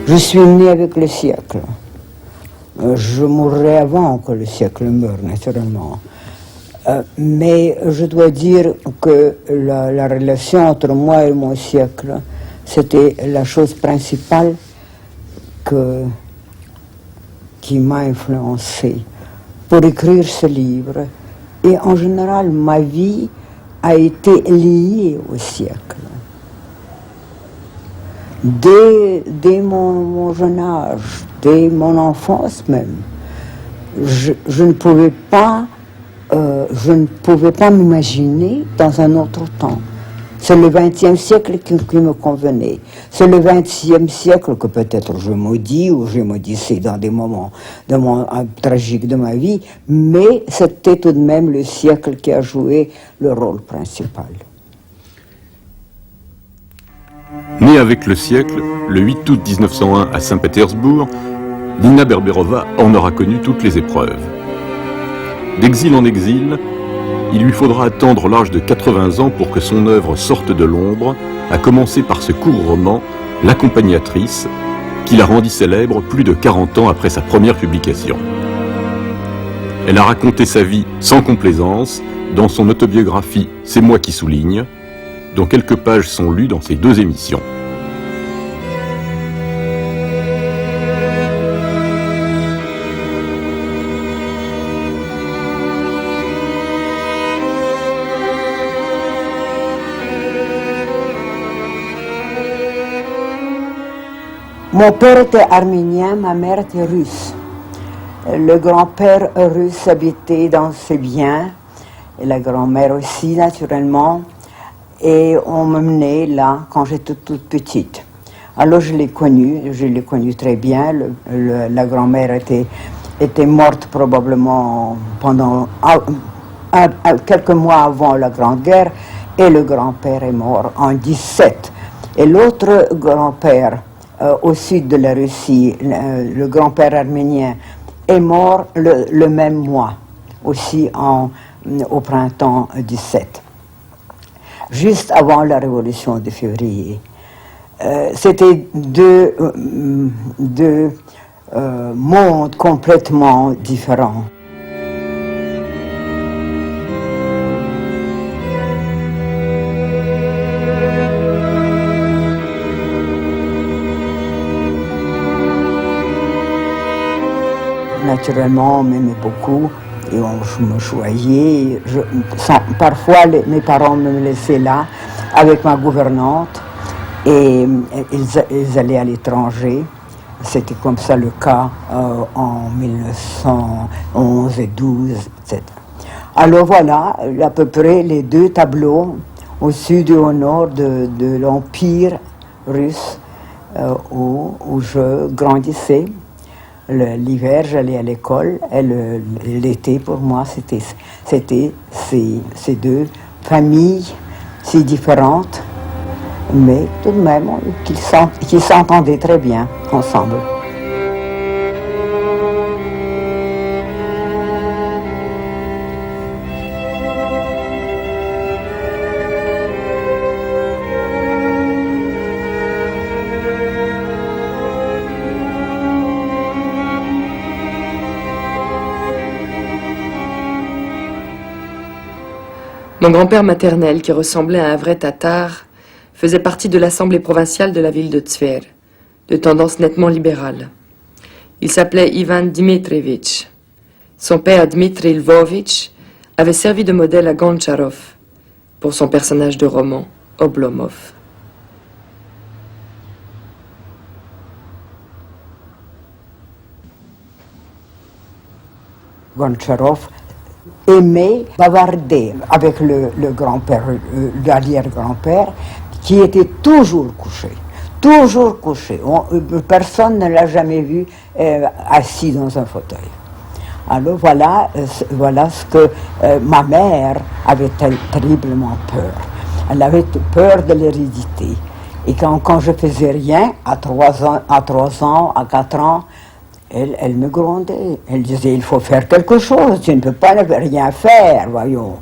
Je suis né avec le siècle. Je mourrai avant que le siècle meure, naturellement. Mais je dois dire que la relation entre moi et mon siècle, c'était la chose principale qui m'a influencé pour écrire ce livre. Et en général, ma vie a été liée au siècle. Dès mon jeune âge, dès mon enfance même, je ne pouvais pas m'imaginer dans un autre temps. C'est le XXe siècle qui me convenait. C'est le XXe siècle que peut-être je maudis ou j'ai maudissé dans des moments tragiques de ma vie, mais c'était tout de même le siècle qui a joué le rôle principal. Née avec le siècle, le 8 août 1901 à Saint-Pétersbourg, Nina Berberova en aura connu toutes les épreuves. D'exil en exil, il lui faudra attendre l'âge de 80 ans pour que son œuvre sorte de l'ombre, à commencer par ce court roman, L'accompagnatrice, qui la rendit célèbre plus de 40 ans après sa première publication. Elle a raconté sa vie sans complaisance dans son autobiographie C'est moi qui souligne, dont quelques pages sont lues dans ces deux émissions. Mon père était arménien, ma mère était russe. Le grand-père russe habitait dans ses biens, et la grand-mère aussi, naturellement. Et on me menait là quand j'étais toute petite. Alors je l'ai connu très bien. La grand-mère était morte probablement pendant quelques mois avant la Grande Guerre, et le grand-père est mort en 17. Et l'autre grand-père, au sud de la Russie, le grand-père arménien, est mort le même mois, aussi au printemps 17, juste avant la révolution de février. C'était deux mondes complètement différents. Naturellement, on m'aimait beaucoup et je me choyais. Parfois, mes parents me laissaient là avec ma gouvernante et ils allaient à l'étranger. C'était comme ça le cas en 1911 et 12, etc. Alors voilà, à peu près les deux tableaux au sud et au nord de l'Empire russe où je grandissais. L'hiver, j'allais à l'école, et l'été, pour moi, c'était ces deux familles si différentes, mais tout de même qui s'entendaient très bien ensemble. Mon grand-père maternel, qui ressemblait à un vrai tatar, faisait partie de l'assemblée provinciale de la ville de Tver, de tendance nettement libérale. Il s'appelait Ivan Dmitrievitch. Son père, Dmitri Lvovitch, avait servi de modèle à Goncharov pour son personnage de roman, Oblomov. Goncharov aimait bavarder avec le grand-père, l'arrière-grand-père, qui était toujours couché. Toujours couché. Personne ne l'a jamais vu assis dans un fauteuil. Alors voilà ce que ma mère avait terriblement peur. Elle avait peur de l'hérédité. Et quand je faisais rien, à 3 ans, à 4 ans, elle me grondait. Elle disait, il faut faire quelque chose, tu ne peux pas rien faire, voyons.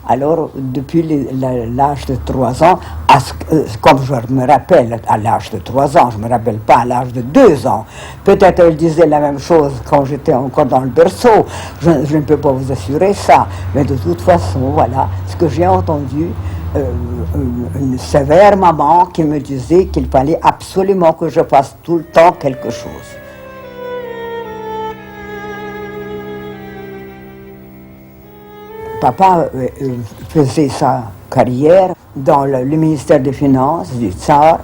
Alors, depuis l'âge de 3 ans, comme je me rappelle à l'âge de 3 ans, je ne me rappelle pas à l'âge de 2 ans, peut-être elle disait la même chose quand j'étais encore dans le berceau, je ne peux pas vous assurer ça, mais de toute façon, voilà ce que j'ai entendu, une sévère maman qui me disait qu'il fallait absolument que je fasse tout le temps quelque chose. Papa faisait sa carrière dans le ministère des Finances du Tsar.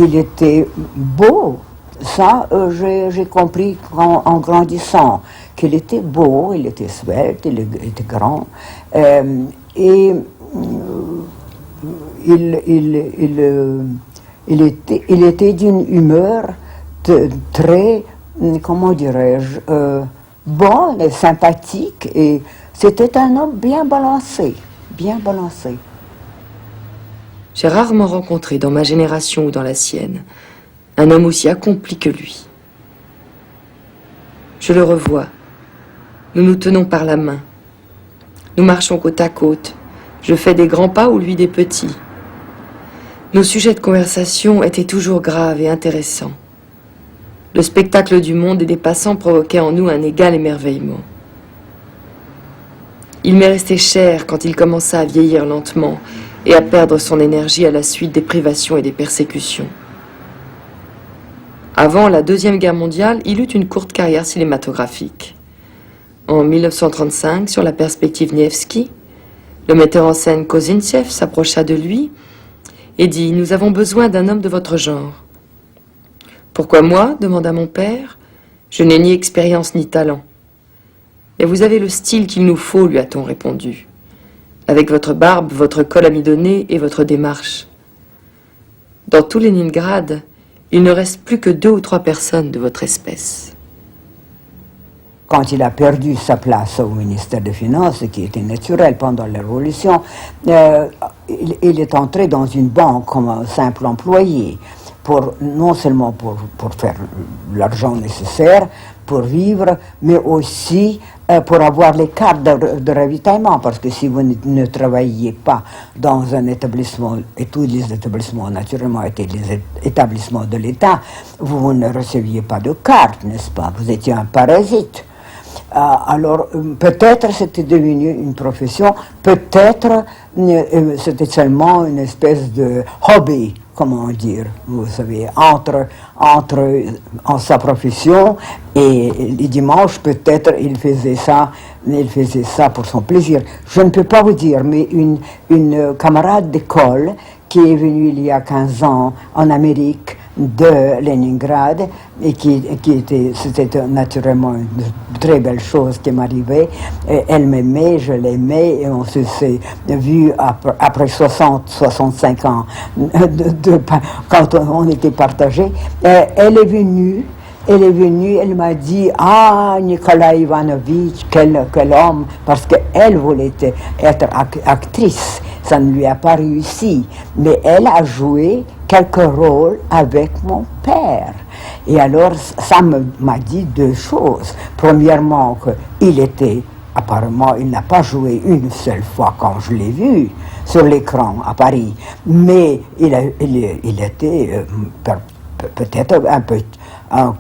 Il était beau. Ça, j'ai compris en grandissant qu'il était beau, il était svelte, il était grand. Et il était d'une humeur très, comment dirais-je, bonne et sympathique. Et c'était un homme bien balancé, bien balancé. J'ai rarement rencontré dans ma génération ou dans la sienne un homme aussi accompli que lui. Je le revois. Nous nous tenons par la main. Nous marchons côte à côte. Je fais des grands pas ou lui des petits. Nos sujets de conversation étaient toujours graves et intéressants. Le spectacle du monde et des passants provoquait en nous un égal émerveillement. Il m'est resté cher quand il commença à vieillir lentement et à perdre son énergie à la suite des privations et des persécutions. Avant la Deuxième Guerre mondiale, il eut une courte carrière cinématographique. En 1935, sur la perspective Nevsky, le metteur en scène Kozintsev s'approcha de lui et dit « Nous avons besoin d'un homme de votre genre. » « Pourquoi moi ?» demanda mon père. « Je n'ai ni expérience ni talent. »« Mais vous avez le style qu'il nous faut, lui a-t-on répondu. Avec votre barbe, votre col amidonné et votre démarche. Dans tout Leningrad, il ne reste plus que 2 ou 3 personnes de votre espèce. » Quand il a perdu sa place au ministère des Finances, qui était naturel pendant la Révolution, il est entré dans une banque comme un simple employé, non seulement pour faire l'argent nécessaire pour vivre, mais aussi pour avoir les cartes de ravitaillement, parce que si vous ne travailliez pas dans un établissement, et tous les établissements naturellement étaient les établissements de l'État, vous ne receviez pas de carte, n'est-ce pas? Vous étiez un parasite. Alors, peut-être c'était devenu une profession, peut-être c'était seulement une espèce de hobby, comment dire, vous savez, entre sa profession et les dimanches, peut-être il faisait ça pour son plaisir. Je ne peux pas vous dire, mais une camarade d'école qui est venue il y a 15 ans en Amérique, de Leningrad, et c'était naturellement une très belle chose qui m'arrivait. Elle m'aimait, je l'aimais, et on s'est vu après 65 ans quand on était partagés. Elle est venue, elle m'a dit « Ah, Nicolas Ivanovitch, quel homme !» Parce qu'elle voulait être actrice. Ça ne lui a pas réussi. Mais elle a joué quelques rôles avec mon père. Et alors, ça m'a dit 2 choses. Premièrement, apparemment, il n'a pas joué une seule fois quand je l'ai vu sur l'écran à Paris. Mais il était peut-être un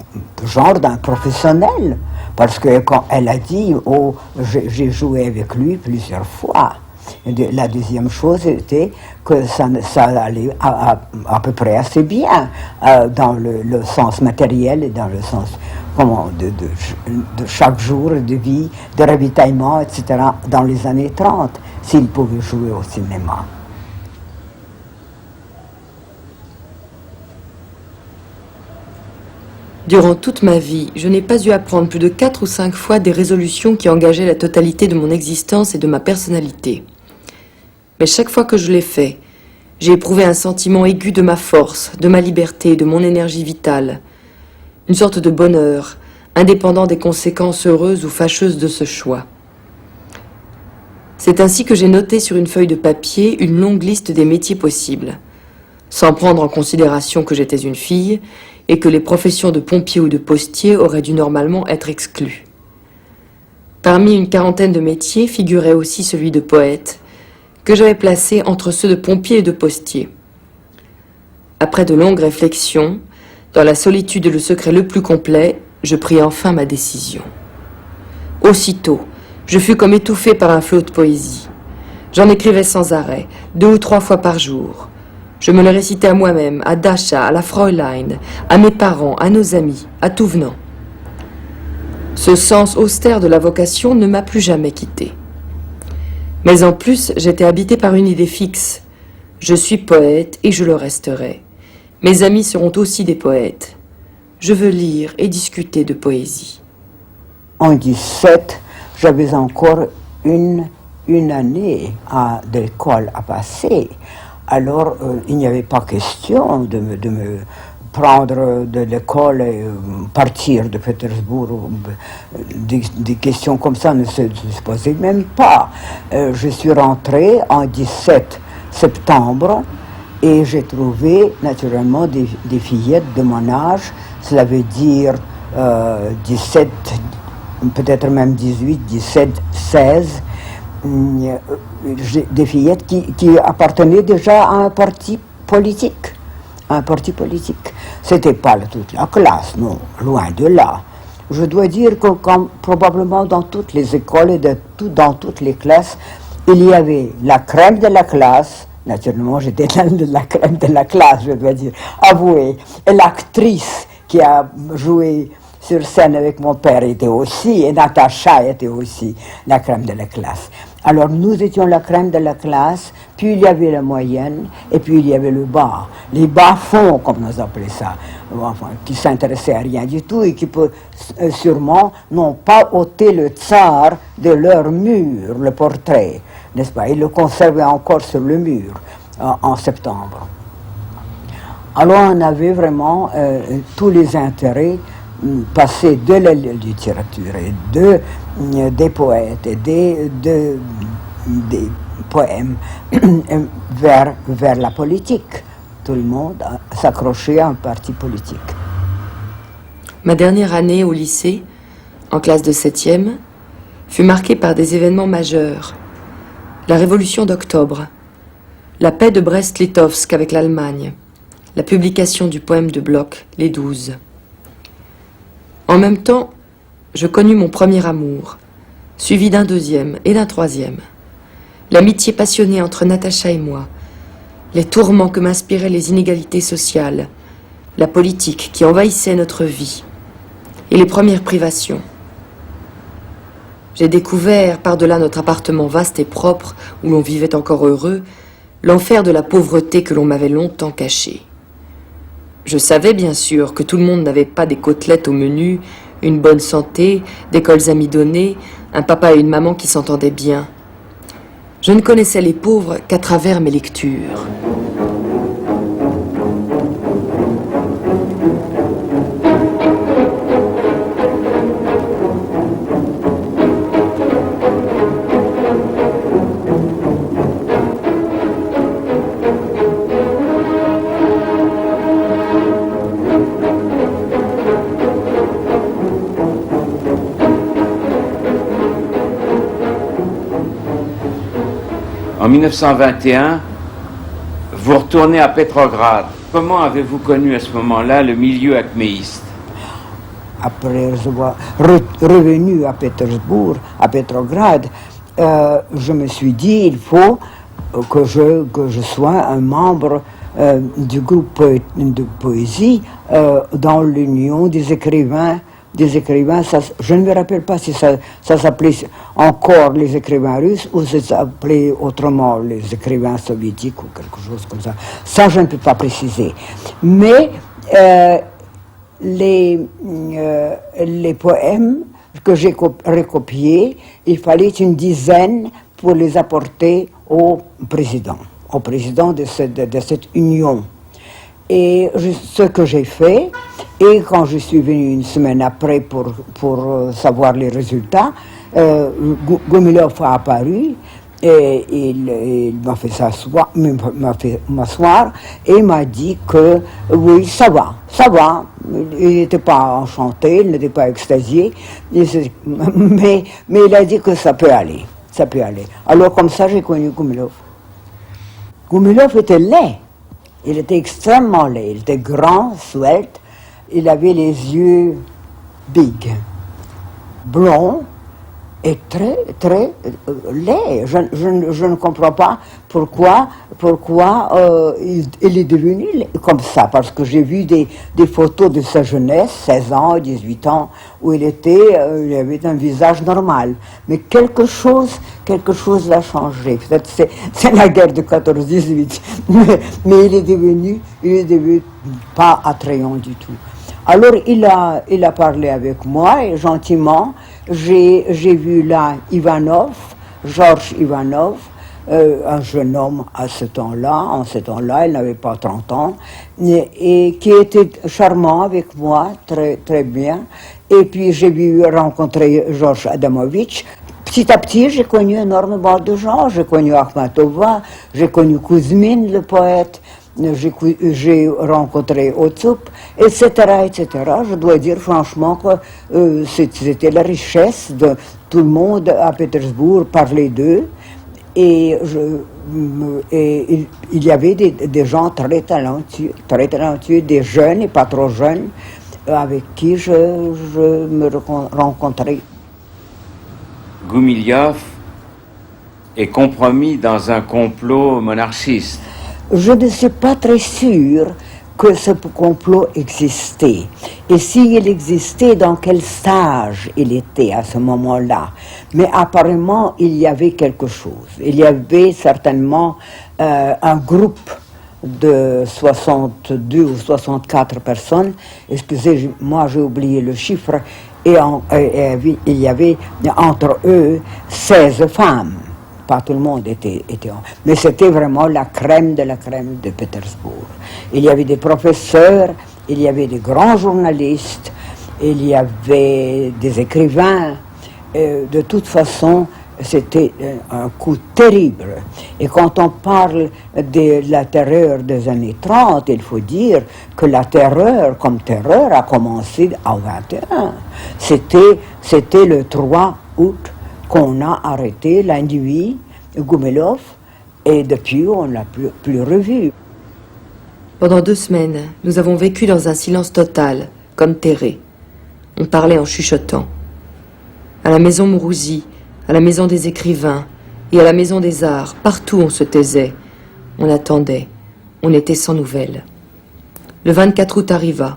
genre d'un professionnel. Parce que quand elle a dit « Oh, j'ai joué avec lui plusieurs fois ». La deuxième chose était que ça allait à peu près assez bien dans le sens matériel et dans le sens de chaque jour de vie, de ravitaillement, etc. dans les années 30, s'il pouvait jouer au cinéma. Durant toute ma vie, je n'ai pas eu à prendre plus de 4 ou 5 fois des résolutions qui engageaient la totalité de mon existence et de ma personnalité. Mais chaque fois que je l'ai fait, j'ai éprouvé un sentiment aigu de ma force, de ma liberté, de mon énergie vitale. Une sorte de bonheur, indépendant des conséquences heureuses ou fâcheuses de ce choix. C'est ainsi que j'ai noté sur une feuille de papier une longue liste des métiers possibles, sans prendre en considération que j'étais une fille et que les professions de pompier ou de postier auraient dû normalement être exclues. Parmi une quarantaine de métiers figurait aussi celui de poète, que j'avais placé entre ceux de pompier et de postier. Après de longues réflexions, dans la solitude et le secret le plus complet, je pris enfin ma décision. Aussitôt, je fus comme étouffé par un flot de poésie. J'en écrivais sans arrêt, 2 ou 3 fois par jour. Je me le récitais à moi-même, à Dasha, à la Fräulein, à mes parents, à nos amis, à tout venant. Ce sens austère de la vocation ne m'a plus jamais quitté. Mais en plus, j'étais habité par une idée fixe. Je suis poète et je le resterai. Mes amis seront aussi des poètes. Je veux lire et discuter de poésie. En 17, j'avais encore une année d'école à passer. Alors, il n'y avait pas question de me prendre de l'école et partir de Pétersbourg. Des questions comme ça ne se posaient même pas. Je suis rentré en 17 septembre et j'ai trouvé naturellement des fillettes de mon âge, cela veut dire 17, peut-être même 18, 17, 16, des fillettes qui appartenaient déjà à un parti politique. C'était pas toute la classe, non, loin de là. Je dois dire que probablement dans toutes les écoles et dans toutes les classes, il y avait la crème de la classe. Naturellement, j'étais la crème de la classe, je dois dire, avouez. Et l'actrice qui a joué sur scène avec mon père était aussi, et Natacha était aussi la crème de la classe. Alors nous étions la crème de la classe, puis il y avait la moyenne, et puis il y avait le bas. Les bas-fonds, comme nous appelons ça, enfin, qui s'intéressaient à rien du tout et qui sûrement n'ont pas ôté le tsar de leur mur, le portrait, n'est-ce pas? Ils le conservaient encore sur le mur en septembre. Alors on avait vraiment tous les intérêts passer de la littérature et des poètes et des poèmes vers la politique. Tout le monde s'accrochait à un parti politique. Ma dernière année au lycée, en classe de 7e, fut marquée par des événements majeurs. La révolution d'octobre, la paix de Brest-Litovsk avec l'Allemagne, la publication du poème de Bloch, Les 12. En même temps, je connus mon premier amour, suivi d'un deuxième et d'un troisième. L'amitié passionnée entre Natacha et moi, les tourments que m'inspiraient les inégalités sociales, la politique qui envahissait notre vie, et les premières privations. J'ai découvert, par-delà notre appartement vaste et propre, où l'on vivait encore heureux, l'enfer de la pauvreté que l'on m'avait longtemps caché. Je savais bien sûr que tout le monde n'avait pas des côtelettes au menu, une bonne santé, des cols amidonnés, un papa et une maman qui s'entendaient bien. Je ne connaissais les pauvres qu'à travers mes lectures. En 1921, vous retournez à Petrograd. Comment avez-vous connu à ce moment-là le milieu acméiste? Après avoir revenu à Pétersbourg, à Petrograd, je me suis dit il faut que je sois un membre du groupe de poésie dans l'Union des écrivains. Ça, je ne me rappelle pas si ça s'appelait encore les écrivains russes ou ça s'appelait autrement les écrivains soviétiques ou quelque chose comme ça. Ça, je ne peux pas préciser. Mais les poèmes que j'ai recopiés, il fallait une dizaine pour les apporter au président de cette union. Et ce que j'ai fait, et quand je suis venu une semaine après pour savoir les résultats, Gomilov a apparu Et il m'a fait m'asseoir et il m'a dit que oui, ça va. Il n'était pas enchanté, il n'était pas extasié, mais il a dit que ça peut aller. Alors comme ça, j'ai connu Goumilov. Goumilov était laid. Il était extrêmement laid. Il était grand, svelte. Il avait les yeux big, blonds et très, très laid. Je ne comprends pas pourquoi il est devenu comme ça. Parce que j'ai vu des photos de sa jeunesse, 16 ans, 18 ans, où il avait un visage normal. Mais quelque chose l'a changé. Peut-être c'est la guerre de 14-18. Mais il est devenu pas attrayant du tout. Alors il a parlé avec moi et gentiment, j'ai vu là Georges Ivanov, un jeune homme en ce temps-là, il n'avait pas 30 ans, et qui était charmant avec moi, très, très bien. Et puis j'ai rencontrer Georges Adamovitch. Petit à petit, j'ai connu énormément de gens. J'ai connu Akhmatova, j'ai connu Kuzmin, le poète. J'ai rencontré Otsup, etc. Je dois dire franchement que c'était la richesse de tout le monde à Pétersbourg parlait d'eux. Et il y avait des gens très talentueux, des jeunes et pas trop jeunes, avec qui je me rencontrais. Goumilov est compromis dans un complot monarchiste. Je ne suis pas très sûre que ce complot existait. Et s'il existait, dans quel stage il était à ce moment-là. Mais apparemment, il y avait quelque chose. Il y avait certainement un groupe de 62 ou 64 personnes. Excusez-moi, j'ai oublié le chiffre. Et il y avait entre eux 16 femmes. Pas tout le monde était mais c'était vraiment la crème de Pétersbourg. Il y avait des professeurs, il y avait des grands journalistes, il y avait des écrivains. De toute façon, c'était un coup terrible. Et quand on parle de la terreur des années 30, il faut dire que la terreur, comme terreur, a commencé en 21. C'était le 3 août qu'on a arrêté l'individu Goumilov et depuis on ne l'a plus revu. Pendant 2 semaines, nous avons vécu dans un silence total, comme terré. On parlait en chuchotant. À la maison Mourouzi, à la maison des écrivains et à la maison des arts, partout on se taisait. On attendait. On était sans nouvelles. Le 24 août arriva.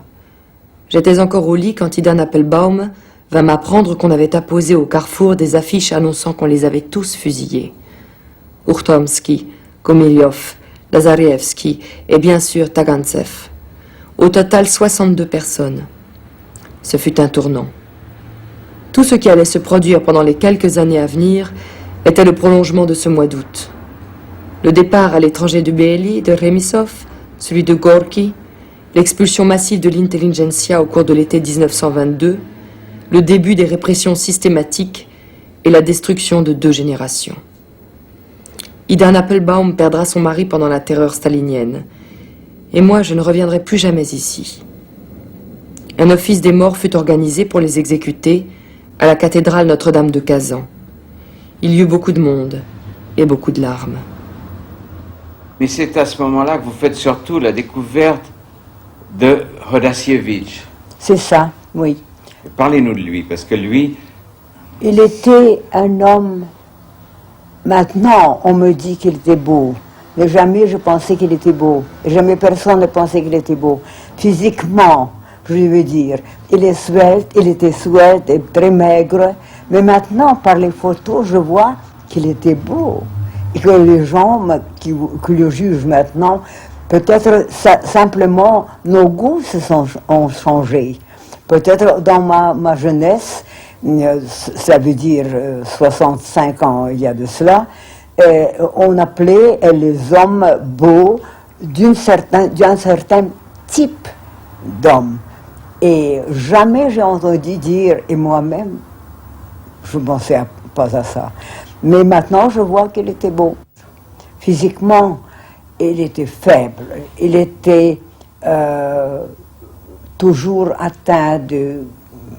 J'étais encore au lit quand Ida Appelbaum vint m'apprendre qu'on avait apposé au carrefour des affiches annonçant qu'on les avait tous fusillés. Urtomsky, Goumilov, Lazarievski et bien sûr Tagantsev. Au total 62 personnes. Ce fut un tournant. Tout ce qui allait se produire pendant les quelques années à venir était le prolongement de ce mois d'août. Le départ à l'étranger de Bely, de Remisov, celui de Gorky, l'expulsion massive de l'intelligentsia au cours de l'été 1922, le début des répressions systématiques et la destruction de 2 générations. Ida Appelbaum perdra son mari pendant la terreur stalinienne. Et moi, je ne reviendrai plus jamais ici. Un office des morts fut organisé pour les exécuter à la cathédrale Notre-Dame de Kazan. Il y eut beaucoup de monde et beaucoup de larmes. Mais c'est à ce moment-là que vous faites surtout la découverte de Rodasiewicz. C'est ça, oui. Parlez-nous de lui, parce que lui... Il était un homme... Maintenant, on me dit qu'il était beau. Mais jamais je pensais qu'il était beau. Et jamais personne ne pensait qu'il était beau. Physiquement, je veux dire. Il était svelte et très maigre. Mais maintenant, par les photos, je vois qu'il était beau. Et que les gens qui le jugent maintenant, peut-être simplement nos goûts ont changé. Peut-être dans ma jeunesse, ça veut dire 65 ans il y a de cela, on appelait les hommes beaux d'un certain type d'homme. Et jamais j'ai entendu dire, et moi-même, je ne pensais pas à ça. Mais maintenant, je vois qu'il était beau. Physiquement, il était faible. Il était toujours atteint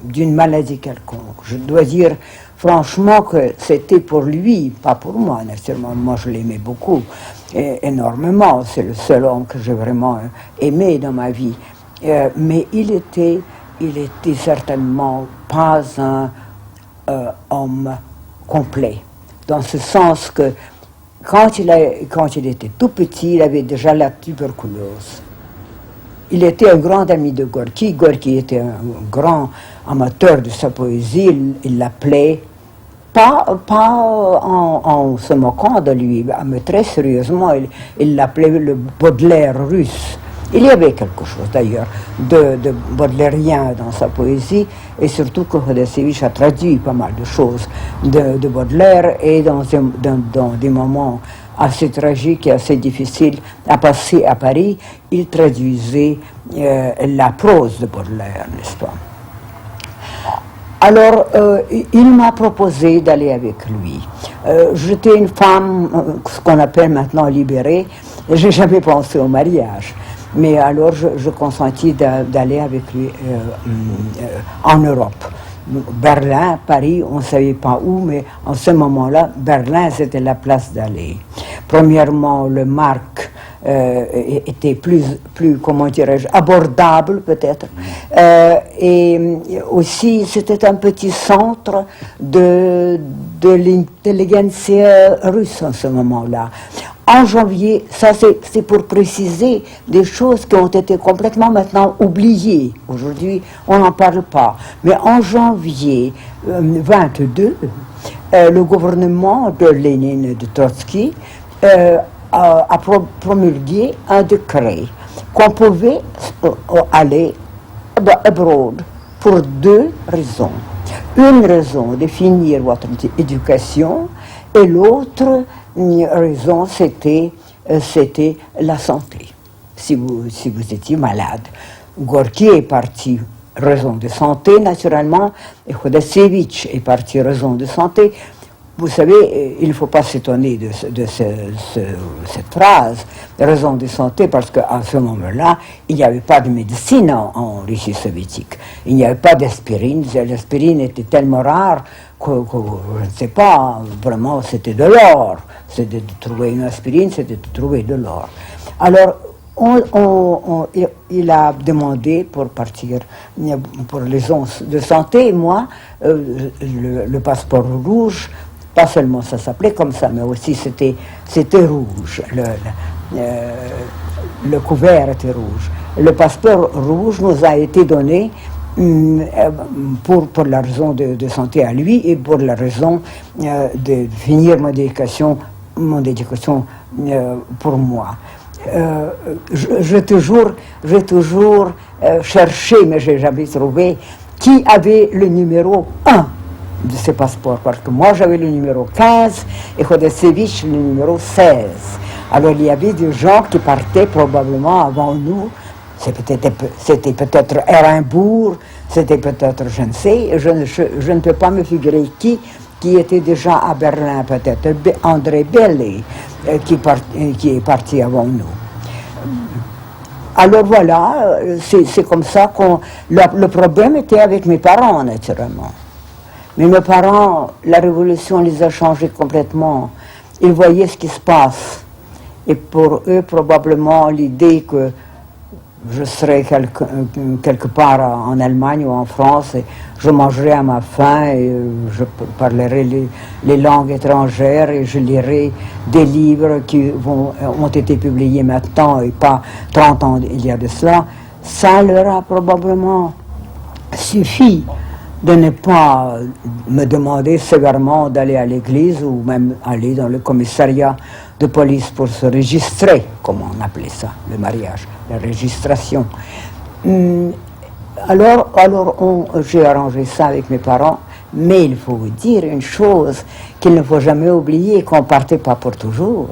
d'une maladie quelconque. Je dois dire franchement que c'était pour lui, pas pour moi, naturellement. Moi, je l'aimais beaucoup, énormément. C'est le seul homme que j'ai vraiment aimé dans ma vie. Mais il était certainement pas un homme complet, dans ce sens que quand il était tout petit, il avait déjà la tuberculose. Il était un grand ami de Gorky. Gorky était un grand amateur de sa poésie. Il l'appelait, pas en se moquant de lui, mais très sérieusement, il l'appelait le Baudelaire russe. Il y avait quelque chose d'ailleurs de baudelairien dans sa poésie, et surtout que Khodasevich a traduit pas mal de choses de Baudelaire, et dans des moments assez tragiques et assez difficiles à passer à Paris, il traduisait la prose de Baudelaire, n'est-ce pas? Alors, il m'a proposé d'aller avec lui. J'étais une femme, ce qu'on appelle maintenant libérée, et j'ai jamais pensé au mariage. Mais alors, je consentis d'aller avec lui en Europe. Berlin, Paris, on ne savait pas où, mais en ce moment-là, Berlin, c'était la place d'aller. Premièrement, le marque était plus, comment dirais-je, abordable peut-être. Et aussi, c'était un petit centre de l'intelligentsia russe en ce moment-là. En janvier, ça c'est pour préciser des choses qui ont été complètement maintenant oubliées. Aujourd'hui, on n'en parle pas. Mais en janvier 22, le gouvernement de Lénine et de Trotsky a promulgué un décret qu'on pouvait aller abroad pour deux raisons. Une raison de finir votre éducation et l'autre raison c'était la santé, si vous étiez malade. Gorky est parti raison de santé naturellement et Khodasevich est parti raison de santé. Vous savez, il ne faut pas s'étonner de cette phrase, raison de santé, parce qu'à ce moment-là, il n'y avait pas de médecine en Russie soviétique. Il n'y avait pas d'aspirine. L'aspirine était tellement rare que je ne sais pas, vraiment, c'était de l'or. C'était de trouver une aspirine, c'était de trouver de l'or. Alors, il a demandé pour partir pour les raisons de santé, et moi, le passeport rouge. Pas seulement ça s'appelait comme ça, mais aussi c'était rouge. Le couvert était rouge. Le passeport rouge nous a été donné pour la raison de santé à lui et pour la raison de finir mon éducation pour moi. J'ai toujours cherché, mais je n'ai jamais trouvé, qui avait le numéro 1 de ces passeports, parce que moi j'avais le numéro 15 et Khodasevich le numéro 16. Alors il y avait des gens qui partaient probablement avant nous, c'était peut-être Erinbourg, c'était peut-être, je ne sais, je ne peux pas me figurer qui était déjà à Berlin, peut-être André Bellet, qui est parti avant nous. Alors voilà, c'est comme ça le problème était avec mes parents, naturellement. Mais mes parents, la révolution les a changés complètement. Ils voyaient ce qui se passe. Et pour eux, probablement, l'idée que je serais quelque part en Allemagne ou en France, et je mangerai à ma faim, et je parlerai les langues étrangères, et je lirai des livres qui ont été publiés maintenant, et pas 30 ans il y a de cela, ça leur a probablement suffi de ne pas me demander sévèrement d'aller à l'église ou même aller dans le commissariat de police pour se registrer, comme on appelait ça, le mariage, la registration. Alors j'ai arrangé ça avec mes parents, mais il faut vous dire une chose qu'il ne faut jamais oublier, qu'on ne partait pas pour toujours.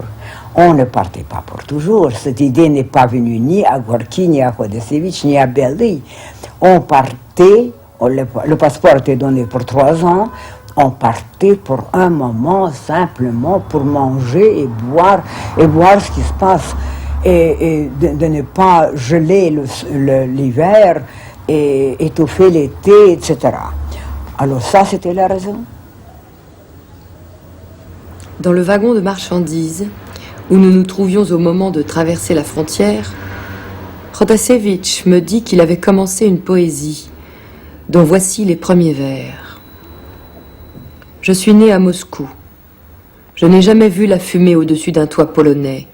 On ne partait pas pour toujours. Cette idée n'est pas venue ni à Gorky, ni à Khodasevich, ni à Belli. On partait. Le passeport était donné pour 3 ans on partait pour un moment simplement pour manger et voir ce qui se passe et de ne pas geler l'hiver et étouffer l'été, etc. Alors ça, c'était la raison. Dans le wagon de marchandises, où nous nous trouvions au moment de traverser la frontière, Rodasevich me dit qu'il avait commencé une poésie, dont voici les premiers vers. Je suis né à Moscou. Je n'ai jamais vu la fumée au-dessus d'un toit polonais.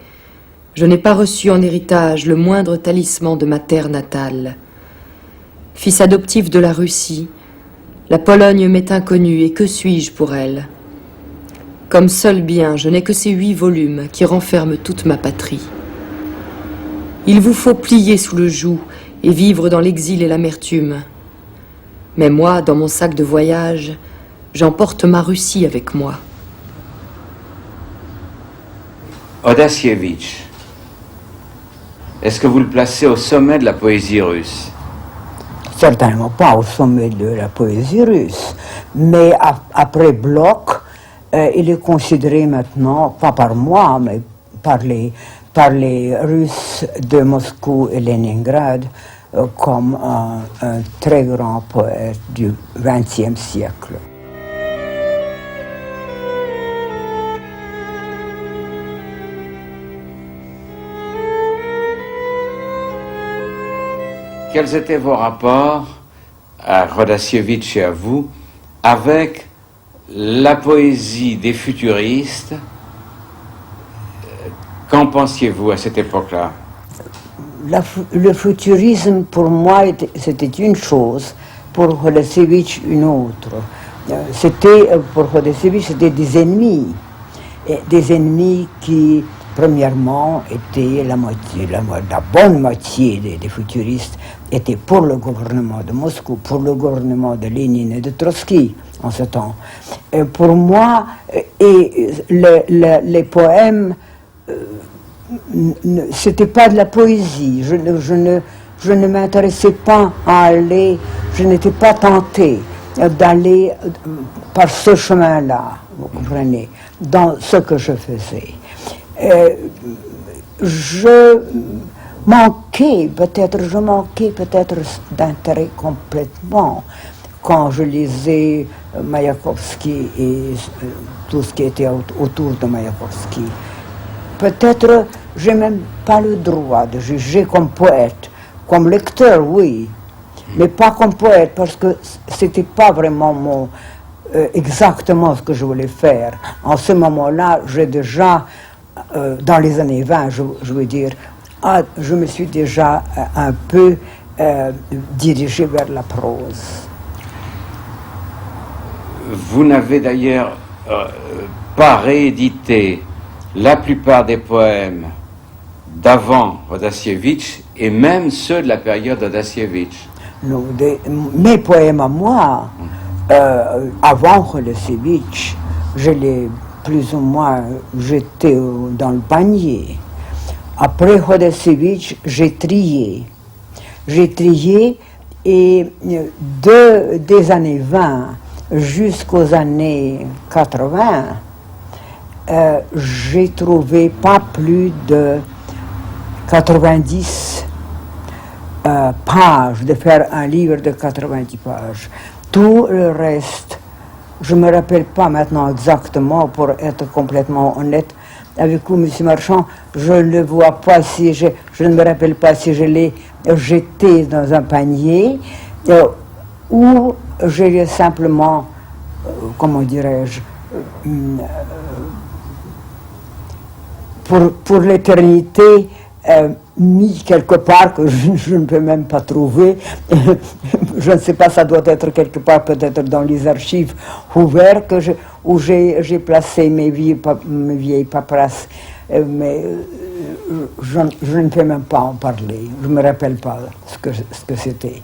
Je n'ai pas reçu en héritage le moindre talisman de ma terre natale. Fils adoptif de la Russie, la Pologne m'est inconnue et que suis-je pour elle? Comme seul bien, je n'ai que ces 8 volumes qui renferment toute ma patrie. Il vous faut plier sous le joug et vivre dans l'exil et l'amertume. Mais moi, dans mon sac de voyage, j'emporte ma Russie avec moi. Odasievitch, est-ce que vous le placez au sommet de la poésie russe? Certainement pas au sommet de la poésie russe, mais après Bloch, il est considéré maintenant, pas par moi, mais par les Russes de Moscou et Leningrad, comme un très grand poète du XXe siècle. Quels étaient vos rapports à Rodasievitch et à vous avec la poésie des futuristes? Qu'en pensiez-vous à cette époque-là? Le futurisme, pour moi, c'était une chose, pour Rodasievitch, une autre. Pour Rodasievitch, c'était des ennemis. Et des ennemis qui, premièrement, étaient la bonne moitié des futuristes étaient pour le gouvernement de Moscou, pour le gouvernement de Lénine et de Trotsky en ce temps. Et pour moi, les poèmes, c'était pas de la poésie. Je ne m'intéressais pas à aller, je n'étais pas tentée d'aller par ce chemin-là, vous comprenez, dans ce que je faisais. Je manquais peut-être d'intérêt complètement quand je lisais Mayakovsky et tout ce qui était autour de Mayakovsky. Peut-être j'ai même pas le droit de juger comme poète, comme lecteur, oui, mais pas comme poète parce que c'était pas vraiment exactement ce que je voulais faire. En ce moment-là, j'ai déjà dans les années 20, je veux dire, je me suis déjà un peu dirigé vers la prose. Vous n'avez d'ailleurs pas réédité la plupart des poèmes d'avant Rodasievitch et même ceux de la période Rodasievitch. Non, mes poèmes à moi, avant Rodasievitch, je les plus ou moins jetés dans le panier. Après Rodasievitch, j'ai trié. Et des années 20 jusqu'aux années 80, j'ai trouvé pas plus de 90 pages, de faire un livre de 90 pages. Tout le reste, je ne me rappelle pas maintenant exactement, pour être complètement honnête avec vous, M. Marchand, je ne vois pas si je ne me rappelle pas si je l'ai jeté dans un panier ou je l'ai simplement, comment dirais-je, pour l'éternité, mis quelque part que je ne peux même pas trouver. Je ne sais pas, ça doit être quelque part peut-être dans les archives ouvertes où j'ai placé mes vieilles paperasses. Mais je ne peux même pas en parler. Je ne me rappelle pas ce que c'était.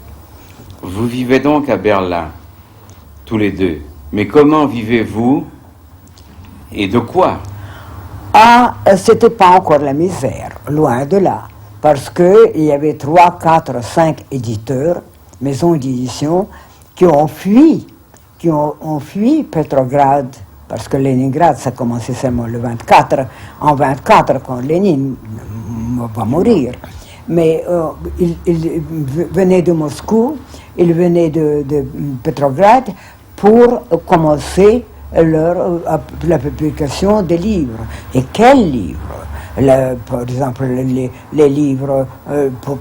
Vous vivez donc à Berlin, tous les deux. Mais comment vivez-vous et de quoi? C'était pas encore la misère, loin de là. Parce qu'il y avait 3, 4, 5 éditeurs, maisons d'édition, qui ont fui qui ont fui Petrograd, parce que Leningrad, ça a commencé seulement le 24, en 24, quand Lénine va mourir. Mais ils venaient de Moscou, ils venaient de Petrograd pour commencer la publication des livres. Et quels livres? Par exemple, les livres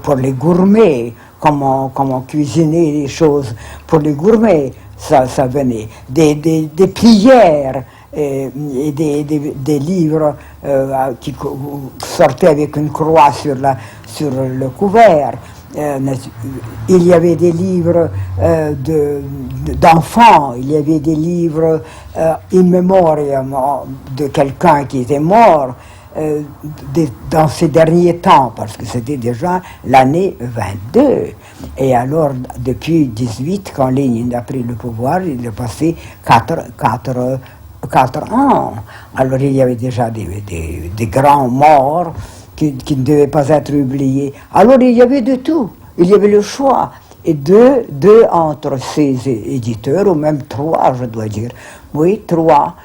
pour les gourmets, comment cuisiner les choses pour les gourmets, ça venait. Des prières et des livres qui sortaient avec une croix sur le couvert. Il y avait des livres d'enfants, il y avait des livres in memoriam de quelqu'un qui était mort dans ces derniers temps, parce que c'était déjà l'année 22. Et alors, depuis 18, quand Lénine a pris le pouvoir, il a passé 4 ans. Alors, il y avait déjà des grands morts qui ne devaient pas être oubliés. Alors, il y avait de tout. Il y avait le choix. Et deux entre ces éditeurs, ou même 3, je dois dire, oui, 3,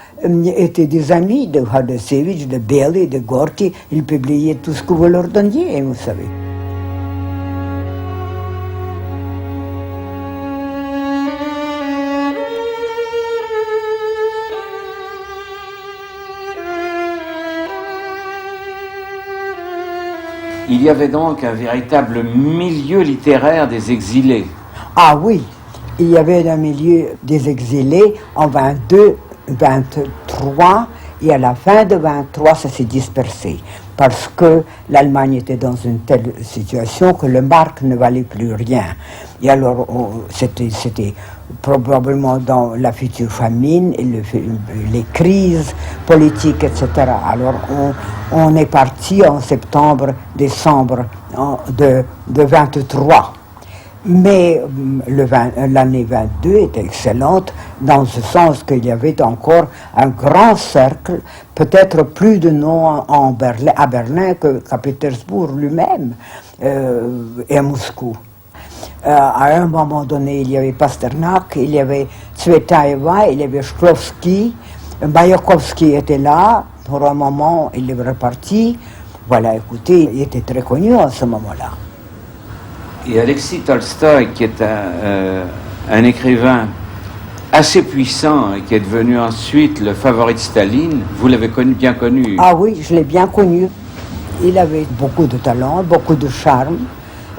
étaient des amis de Radosevich, de Belli, de Gorky. Ils publiaient tout ce que vous leur donniez, vous savez. Il y avait donc un véritable milieu littéraire des exilés. Ah oui, il y avait un milieu des exilés en 22, 23, et à la fin de 23, ça s'est dispersé, parce que l'Allemagne était dans une telle situation que le mark ne valait plus rien. Et alors, c'était probablement dans la future famine, et les crises politiques, etc. Alors, on est parti en septembre-décembre de 23. Mais l'année 22 était excellente dans ce sens qu'il y avait encore un grand cercle, peut-être plus de noms à Berlin qu'à Pétersbourg lui-même et à Moscou. À un moment donné, il y avait Pasternak, il y avait Tsvetaeva, il y avait Shklovsky, Mayakovsky était là, pour un moment il est reparti. Voilà, écoutez, il était très connu à ce moment-là. Et Alexis Tolstoï, qui est un écrivain assez puissant et qui est devenu ensuite le favori de Staline, vous l'avez bien connu. Ah oui, je l'ai bien connu. Il avait beaucoup de talent, beaucoup de charme,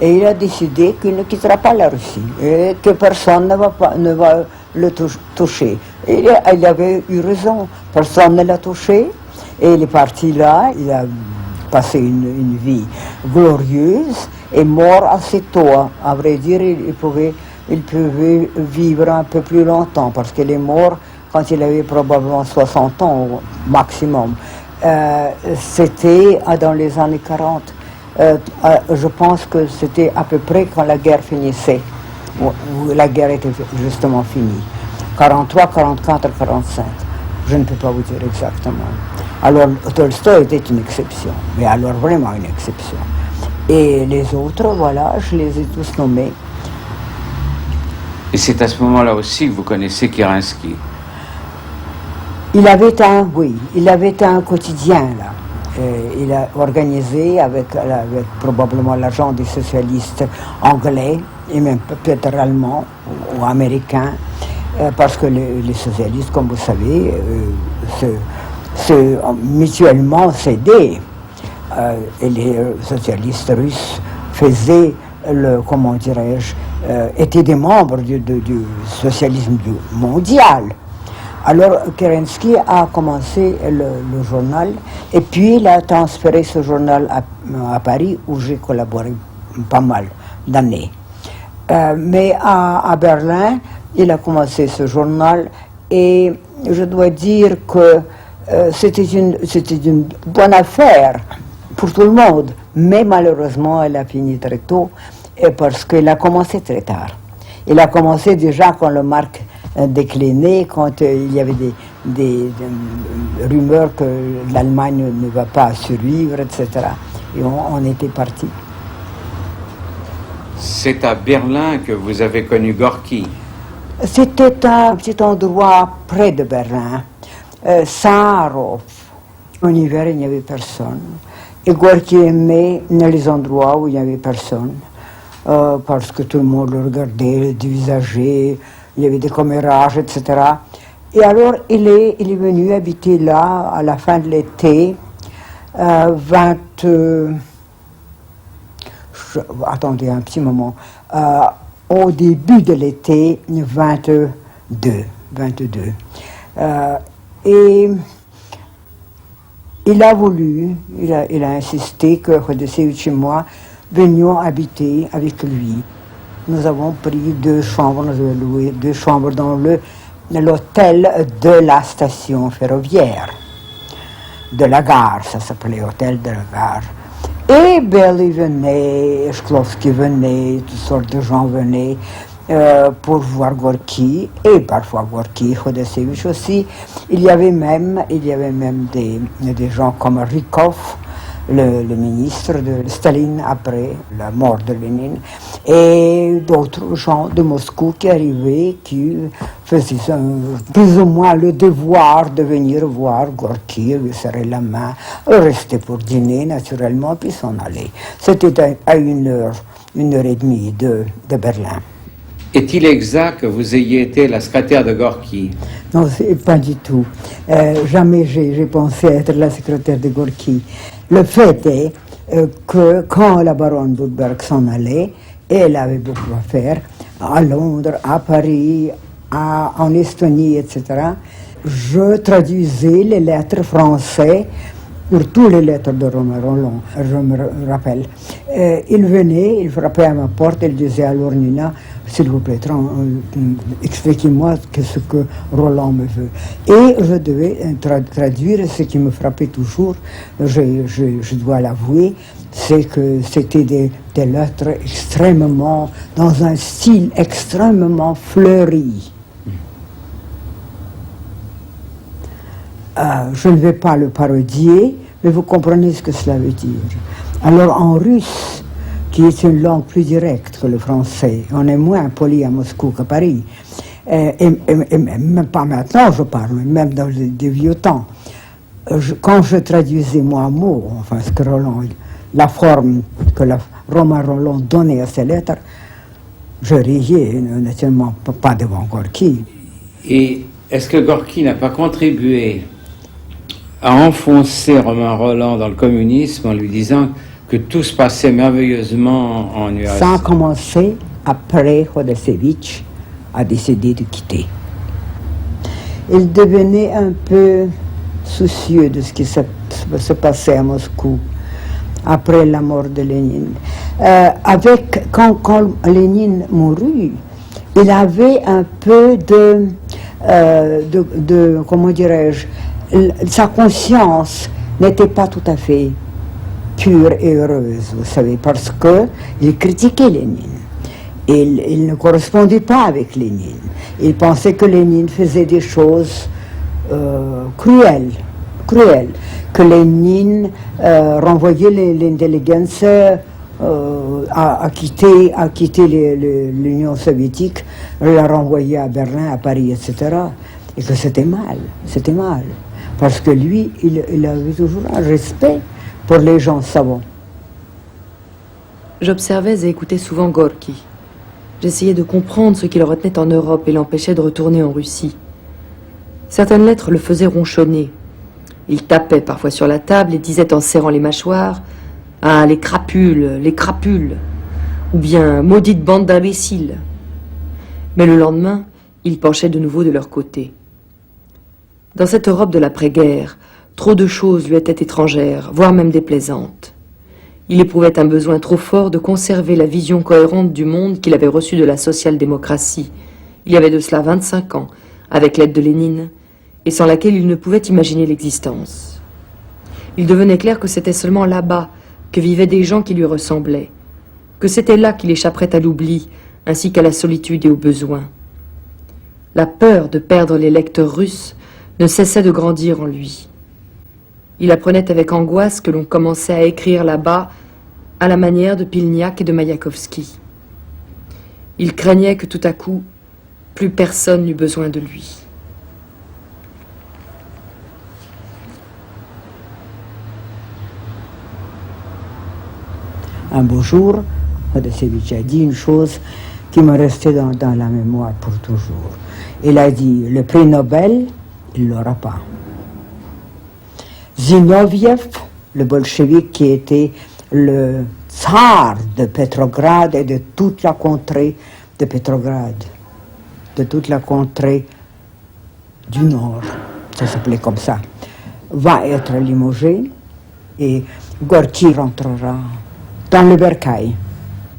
et il a décidé qu'il ne quittera pas la Russie, et que personne ne va le toucher. Et il avait eu raison, personne ne l'a touché, et il est parti là, il a passé une vie glorieuse, et mort assez tôt. À vrai dire, il pouvait vivre un peu plus longtemps, parce qu'il est mort quand il avait probablement 60 ans au maximum. C'était dans les années 40. Je pense que c'était à peu près quand la guerre finissait, où la guerre était justement finie. 43, 44, 45. Je ne peux pas vous dire exactement. Alors, Tolstoï était une exception, mais alors vraiment une exception. Et les autres, voilà, je les ai tous nommés. Et c'est à ce moment-là aussi que vous connaissez Kerensky. Il avait un quotidien, là. Il a organisé avec probablement l'argent des socialistes anglais, et même peut-être allemands ou américains, parce que les socialistes, comme vous savez, mutuellement s'aidaient. Et les socialistes russes faisaient comment dirais-je, étaient des membres du socialisme mondial. Alors Kerensky a commencé le journal, et puis il a transféré ce journal à Paris, où j'ai collaboré pas mal d'années. Mais à Berlin, il a commencé ce journal, et je dois dire que c'était une bonne affaire pour tout le monde, mais malheureusement elle a fini très tôt, parce qu'il a commencé très tard. Il a commencé déjà quand le mark déclinait, quand il y avait des rumeurs que l'Allemagne ne va pas survivre, etc. Et on était parti. C'est à Berlin que vous avez connu Gorky. C'était un petit endroit près de Berlin, Saarhof. En hiver, il n'y avait personne. Et Gorky aimait les endroits où il n'y avait personne, parce que tout le monde le regardait, le dévisageait, il y avait des commérages, etc. Et alors, il est venu habiter là, à la fin de l'été, attendez un petit moment, au début de l'été 22. Et il a voulu, il a insisté que Chodesevich et moi venions habiter avec lui. Nous avons pris 2 chambres, nous avons loué 2 chambres dans l'hôtel de la station ferroviaire, de la gare, ça s'appelait hôtel de la gare. Et Belli venait, Shklovsky venait, toutes sortes de gens venaient pour voir Gorky, et parfois Gorky, Chodesevich aussi. Il y avait même des gens comme Rykov, le ministre de Staline après la mort de Lénine, et d'autres gens de Moscou qui arrivaient, qui faisaient plus ou moins le devoir de venir voir Gorky, lui serrer la main, rester pour dîner naturellement, puis s'en aller. C'était à 1h30 de Berlin. Est-il exact que vous ayez été la secrétaire de Gorky? Non, pas du tout. Jamais j'ai pensé être la secrétaire de Gorky. Le fait est que quand la baronne Budberg s'en allait, et elle avait beaucoup à faire, à Londres, à Paris, en Estonie, etc., je traduisais les lettres françaises pour toutes les lettres de Romain Rolland, je me rappelle. Il venait, il frappait à ma porte, il disait alors Nina, s'il vous plaît, expliquez-moi ce que Roland me veut. Et je devais traduire ce qui me frappait toujours, je dois l'avouer, c'est que c'était des lettres extrêmement, dans un style extrêmement fleuri. Je ne vais pas le parodier, mais vous comprenez ce que cela veut dire. Alors en russe, qui est une langue plus directe que le français, on est moins poli à Moscou qu'à Paris, et même pas maintenant je parle, même dans des vieux temps. Quand je traduisais mot à mot, enfin ce que Roland, la forme que Romain Rolland donnait à ses lettres, je riais, naturellement pas devant Gorky. Et est-ce que Gorky n'a pas contribué à enfoncer Romain Rolland dans le communisme en lui disant que tout se passait merveilleusement en URSS? Ça a commencé après Chodesevich a décidé de quitter. Il devenait un peu soucieux de ce qui se passait à Moscou après la mort de Lénine. Quand Lénine mourut, il avait un peu de comment dirais-je, sa conscience n'était pas tout à fait pure et heureuse, vous savez, parce qu'il critiquait Lénine. Il ne correspondait pas avec Lénine. Il pensait que Lénine faisait des choses cruelles, que Lénine renvoyait l'intelligence à quitter l'Union soviétique, la renvoyer à Berlin, à Paris, etc. Et que c'était mal. Parce que lui, il avait toujours un respect pour les gens savants. J'observais et écoutais souvent Gorky. J'essayais de comprendre ce qui le retenait en Europe et l'empêchait de retourner en Russie. Certaines lettres le faisaient ronchonner. Il tapait parfois sur la table et disait en serrant les mâchoires « Ah, les crapules !» ou bien « Maudite bande d'imbéciles !» Mais le lendemain, il penchait de nouveau de leur côté. Dans cette Europe de l'après-guerre, trop de choses lui étaient étrangères, voire même déplaisantes. Il éprouvait un besoin trop fort de conserver la vision cohérente du monde qu'il avait reçue de la social-démocratie, il y avait de cela 25 ans, avec l'aide de Lénine, et sans laquelle il ne pouvait imaginer l'existence. Il devenait clair que c'était seulement là-bas que vivaient des gens qui lui ressemblaient, que c'était là qu'il échapperait à l'oubli, ainsi qu'à la solitude et au besoin. La peur de perdre les lecteurs russes ne cessait de grandir en lui. Il apprenait avec angoisse que l'on commençait à écrire là-bas à la manière de Pilniak et de Mayakovsky. Il craignait que tout à coup, plus personne n'eut besoin de lui. Un beau jour, Hodasevich a dit une chose qui m'est restée dans la mémoire pour toujours. Il a dit, le prix Nobel, il ne l'aura pas. Zinoviev, le bolchevique qui était le tsar de Petrograd et de toute la contrée de Petrograd, de toute la contrée du Nord, ça s'appelait comme ça, va être limogé et Gorky rentrera dans le bercail.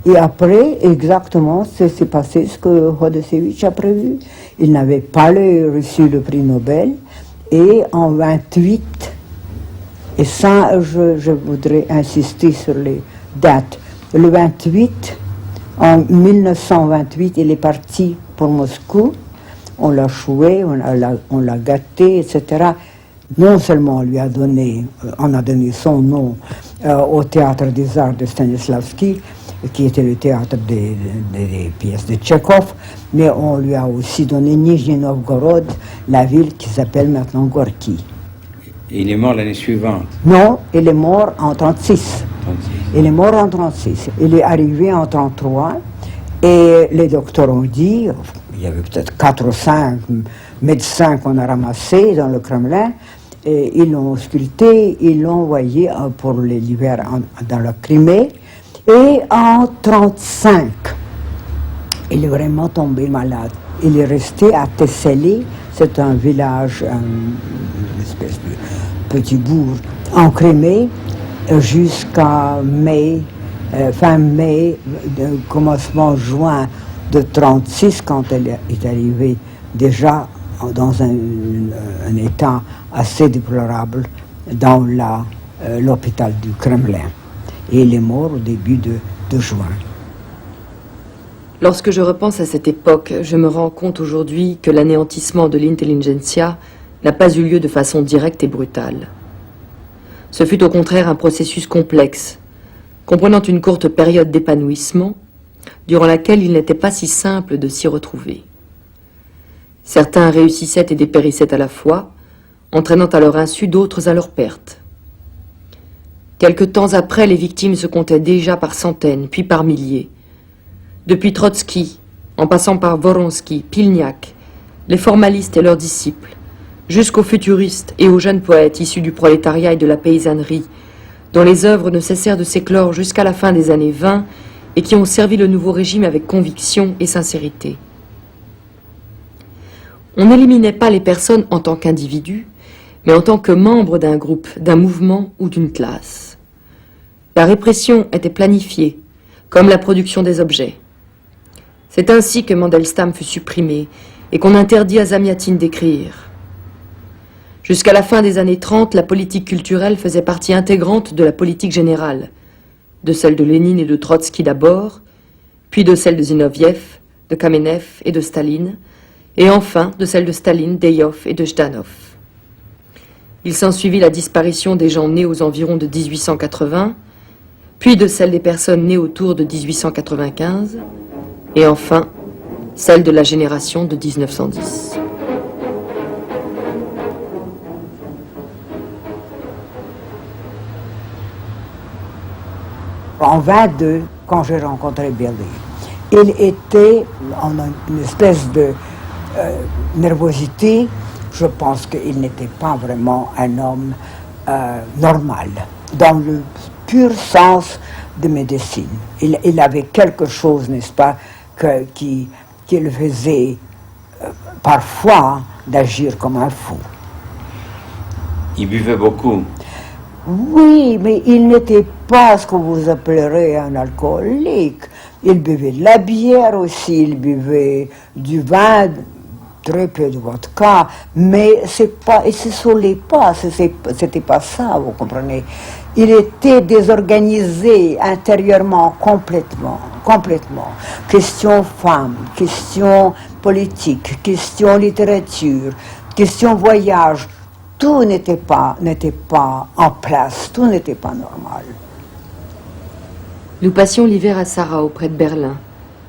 Et après, exactement, c'est passé ce que Hodasevich a prévu. Il n'avait pas reçu le prix Nobel et en 28, et ça, je voudrais insister sur les dates. Le 28, en 1928, il est parti pour Moscou. On l'a choué, on l'a gâté, etc. Non seulement on lui a donné, on a donné son nom au Théâtre des Arts de Stanislavski, qui était le théâtre des pièces de Tchekhov, mais on lui a aussi donné Nijni Novgorod, la ville qui s'appelle maintenant Gorky. Et il est mort l'année suivante. Non, il est mort en 36. Il est mort en 36. Il est arrivé en 33 et les docteurs ont dit, il y avait peut-être 4 ou 5 médecins qu'on a ramassés dans le Kremlin, et ils l'ont ausculté, ils l'ont envoyé pour l'hiver dans la Crimée. Et en 35, il est vraiment tombé malade. Il est resté à Thessalie, c'est un village, une espèce de petit bourg en Crimée, jusqu'à mai, fin mai, commencement juin de 36, quand elle est arrivée déjà dans un état assez déplorable dans l'hôpital du Kremlin. Et il est mort au début de juin. Lorsque je repense à cette époque, je me rends compte aujourd'hui que l'anéantissement de l'intelligentsia n'a pas eu lieu de façon directe et brutale. Ce fut au contraire un processus complexe, comprenant une courte période d'épanouissement, durant laquelle il n'était pas si simple de s'y retrouver. Certains réussissaient et dépérissaient à la fois, entraînant à leur insu d'autres à leur perte. Quelque temps après, les victimes se comptaient déjà par centaines, puis par milliers. Depuis Trotsky, en passant par Voronsky, Pilniak, les formalistes et leurs disciples, jusqu'aux futuristes et aux jeunes poètes issus du prolétariat et de la paysannerie, dont les œuvres ne cessèrent de s'éclore jusqu'à la fin des années 20 et qui ont servi le nouveau régime avec conviction et sincérité. On n'éliminait pas les personnes en tant qu'individus, mais en tant que membres d'un groupe, d'un mouvement ou d'une classe. La répression était planifiée, comme la production des objets. C'est ainsi que Mandelstam fut supprimé et qu'on interdit à Zamiatin d'écrire. Jusqu'à la fin des années 30, la politique culturelle faisait partie intégrante de la politique générale, de celle de Lénine et de Trotsky d'abord, puis de celle de Zinoviev, de Kamenev et de Staline, et enfin de celle de Staline, d'Eyov et de Zhdanov. Il s'ensuivit la disparition des gens nés aux environs de 1880, puis de celle des personnes nées autour de 1895, et enfin celle de la génération de 1910. En 22, quand j'ai rencontré Billy, il était en une espèce de nervosité. Je pense qu'il n'était pas vraiment un homme normal, dans le pur sens de médecine. Il avait quelque chose, n'est-ce pas, qui le faisait parfois d'agir comme un fou. Il buvait beaucoup. Oui, mais il n'était pas ce que vous appellerez un alcoolique. Il buvait de la bière aussi, il buvait du vin, très peu de vodka, mais il se saoulait pas, c'était pas ça, vous comprenez. Il était désorganisé intérieurement, complètement. Question femmes, question politique, question littérature, question voyage. Tout n'était pas en place, tout n'était pas normal. Nous passions l'hiver à Sarah, auprès de Berlin,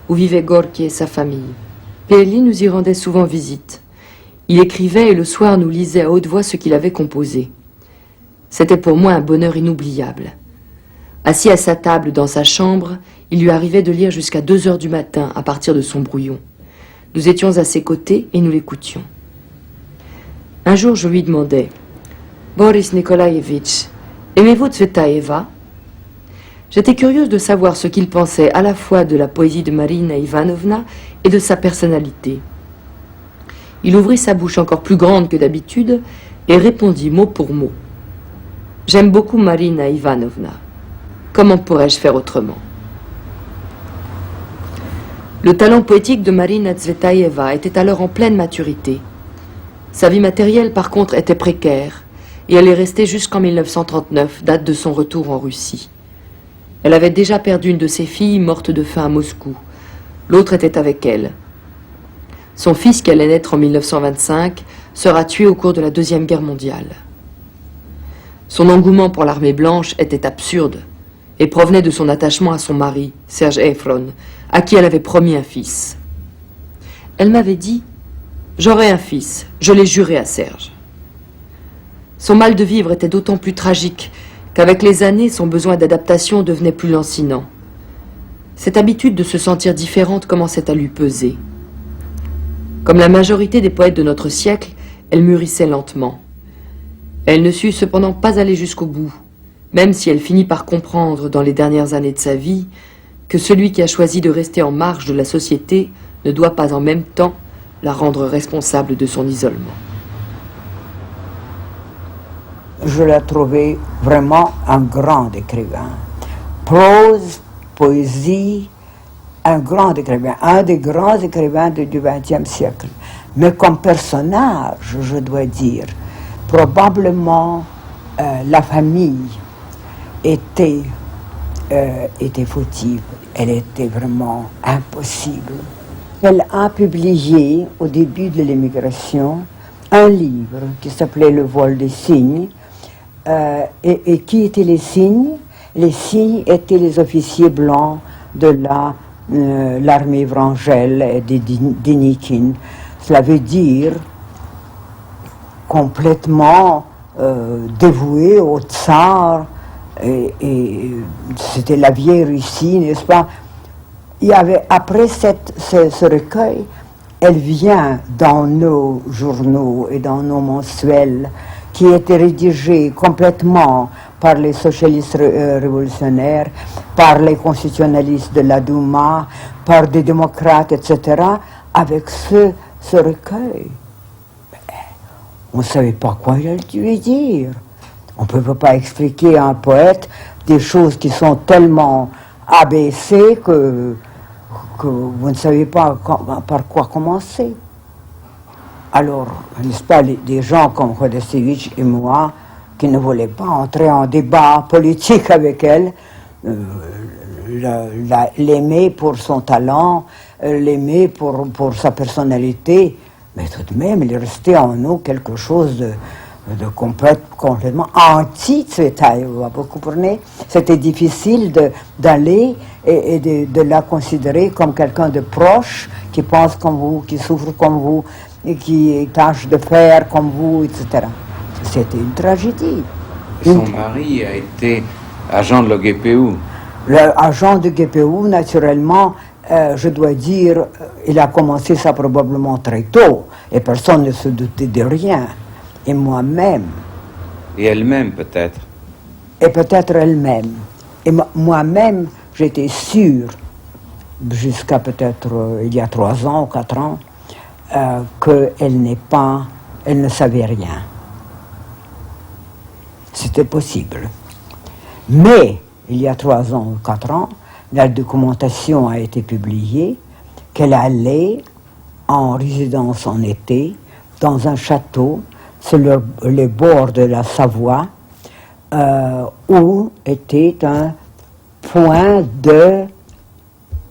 où vivait Gorky et sa famille. Pelli nous y rendait souvent visite. Il écrivait et le soir nous lisait à haute voix ce qu'il avait composé. C'était pour moi un bonheur inoubliable. Assis à sa table dans sa chambre, il lui arrivait de lire jusqu'à 2 heures du matin à partir de son brouillon. Nous étions à ses côtés et nous l'écoutions. Un jour, je lui demandais « Boris Nikolaïevitch, aimez-vous Tsvetaeva ?» J'étais curieuse de savoir ce qu'il pensait à la fois de la poésie de Marina Ivanovna et de sa personnalité. Il ouvrit sa bouche encore plus grande que d'habitude et répondit mot pour mot. « J'aime beaucoup Marina Ivanovna. Comment pourrais-je faire autrement ?» Le talent poétique de Marina Tsvetaeva était alors en pleine maturité. Sa vie matérielle, par contre, était précaire, et elle est restée jusqu'en 1939, date de son retour en Russie. Elle avait déjà perdu une de ses filles, morte de faim à Moscou. L'autre était avec elle. Son fils, qui allait naître en 1925, sera tué au cours de la Deuxième Guerre mondiale. Son engouement pour l'armée blanche était absurde et provenait de son attachement à son mari, Serge Efron, à qui elle avait promis un fils. Elle m'avait dit « J'aurai un fils, je l'ai juré à Serge ». Son mal de vivre était d'autant plus tragique qu'avec les années, son besoin d'adaptation devenait plus lancinant. Cette habitude de se sentir différente commençait à lui peser. Comme la majorité des poètes de notre siècle, elle mûrissait lentement. Elle ne sut cependant pas aller jusqu'au bout, même si elle finit par comprendre dans les dernières années de sa vie que celui qui a choisi de rester en marge de la société ne doit pas en même temps la rendre responsable de son isolement. Je l'ai trouvé vraiment un grand écrivain. Prose, poésie, un grand écrivain, un des grands écrivains du XXe siècle. Mais comme personnage, je dois dire, probablement la famille était fautive. Elle était vraiment impossible. Elle a publié, au début de l'émigration, un livre qui s'appelait « Le vol des cygnes ». Et qui étaient les cygnes? Les cygnes étaient les officiers blancs de l'armée Vrangel et des Dénikine. Cela veut dire complètement dévoués au tsar, et c'était la vieille Russie, n'est-ce pas? Il y avait, après ce recueil, elle vient dans nos journaux et dans nos mensuels qui étaient rédigés complètement par les socialistes révolutionnaires, par les constitutionnalistes de la Douma, par des démocrates, etc., avec ce recueil. On ne savait pas quoi lui dire. On ne peut pas expliquer à un poète des choses qui sont tellement abaissées que vous ne savez pas par quoi commencer. Alors, n'est-ce pas, des gens comme Khodasevitch et moi, qui ne voulaient pas entrer en débat politique avec elle, l'aimer pour son talent, l'aimer pour sa personnalité, mais tout de même, il restait en nous quelque chose de complètement anti-Tsvetaeva, vous comprenez? C'était difficile d'aller et de la considérer comme quelqu'un de proche, qui pense comme vous, qui souffre comme vous, et qui tâche de faire comme vous, etc. C'était une tragédie. Son mari a été agent de la GPU. L'agent de GPU, naturellement, je dois dire, il a commencé ça probablement très tôt, et personne ne se doutait de rien. Et moi-même. Et elle-même, peut-être. Et peut-être elle-même. Et moi-même, j'étais sûre, jusqu'à peut-être il y a 3 ans ou 4 ans, elle ne savait rien. C'était possible. Mais, il y a 3 ans ou 4 ans, la documentation a été publiée qu'elle allait en résidence en été dans un château sur les bords de la Savoie, où était un point de,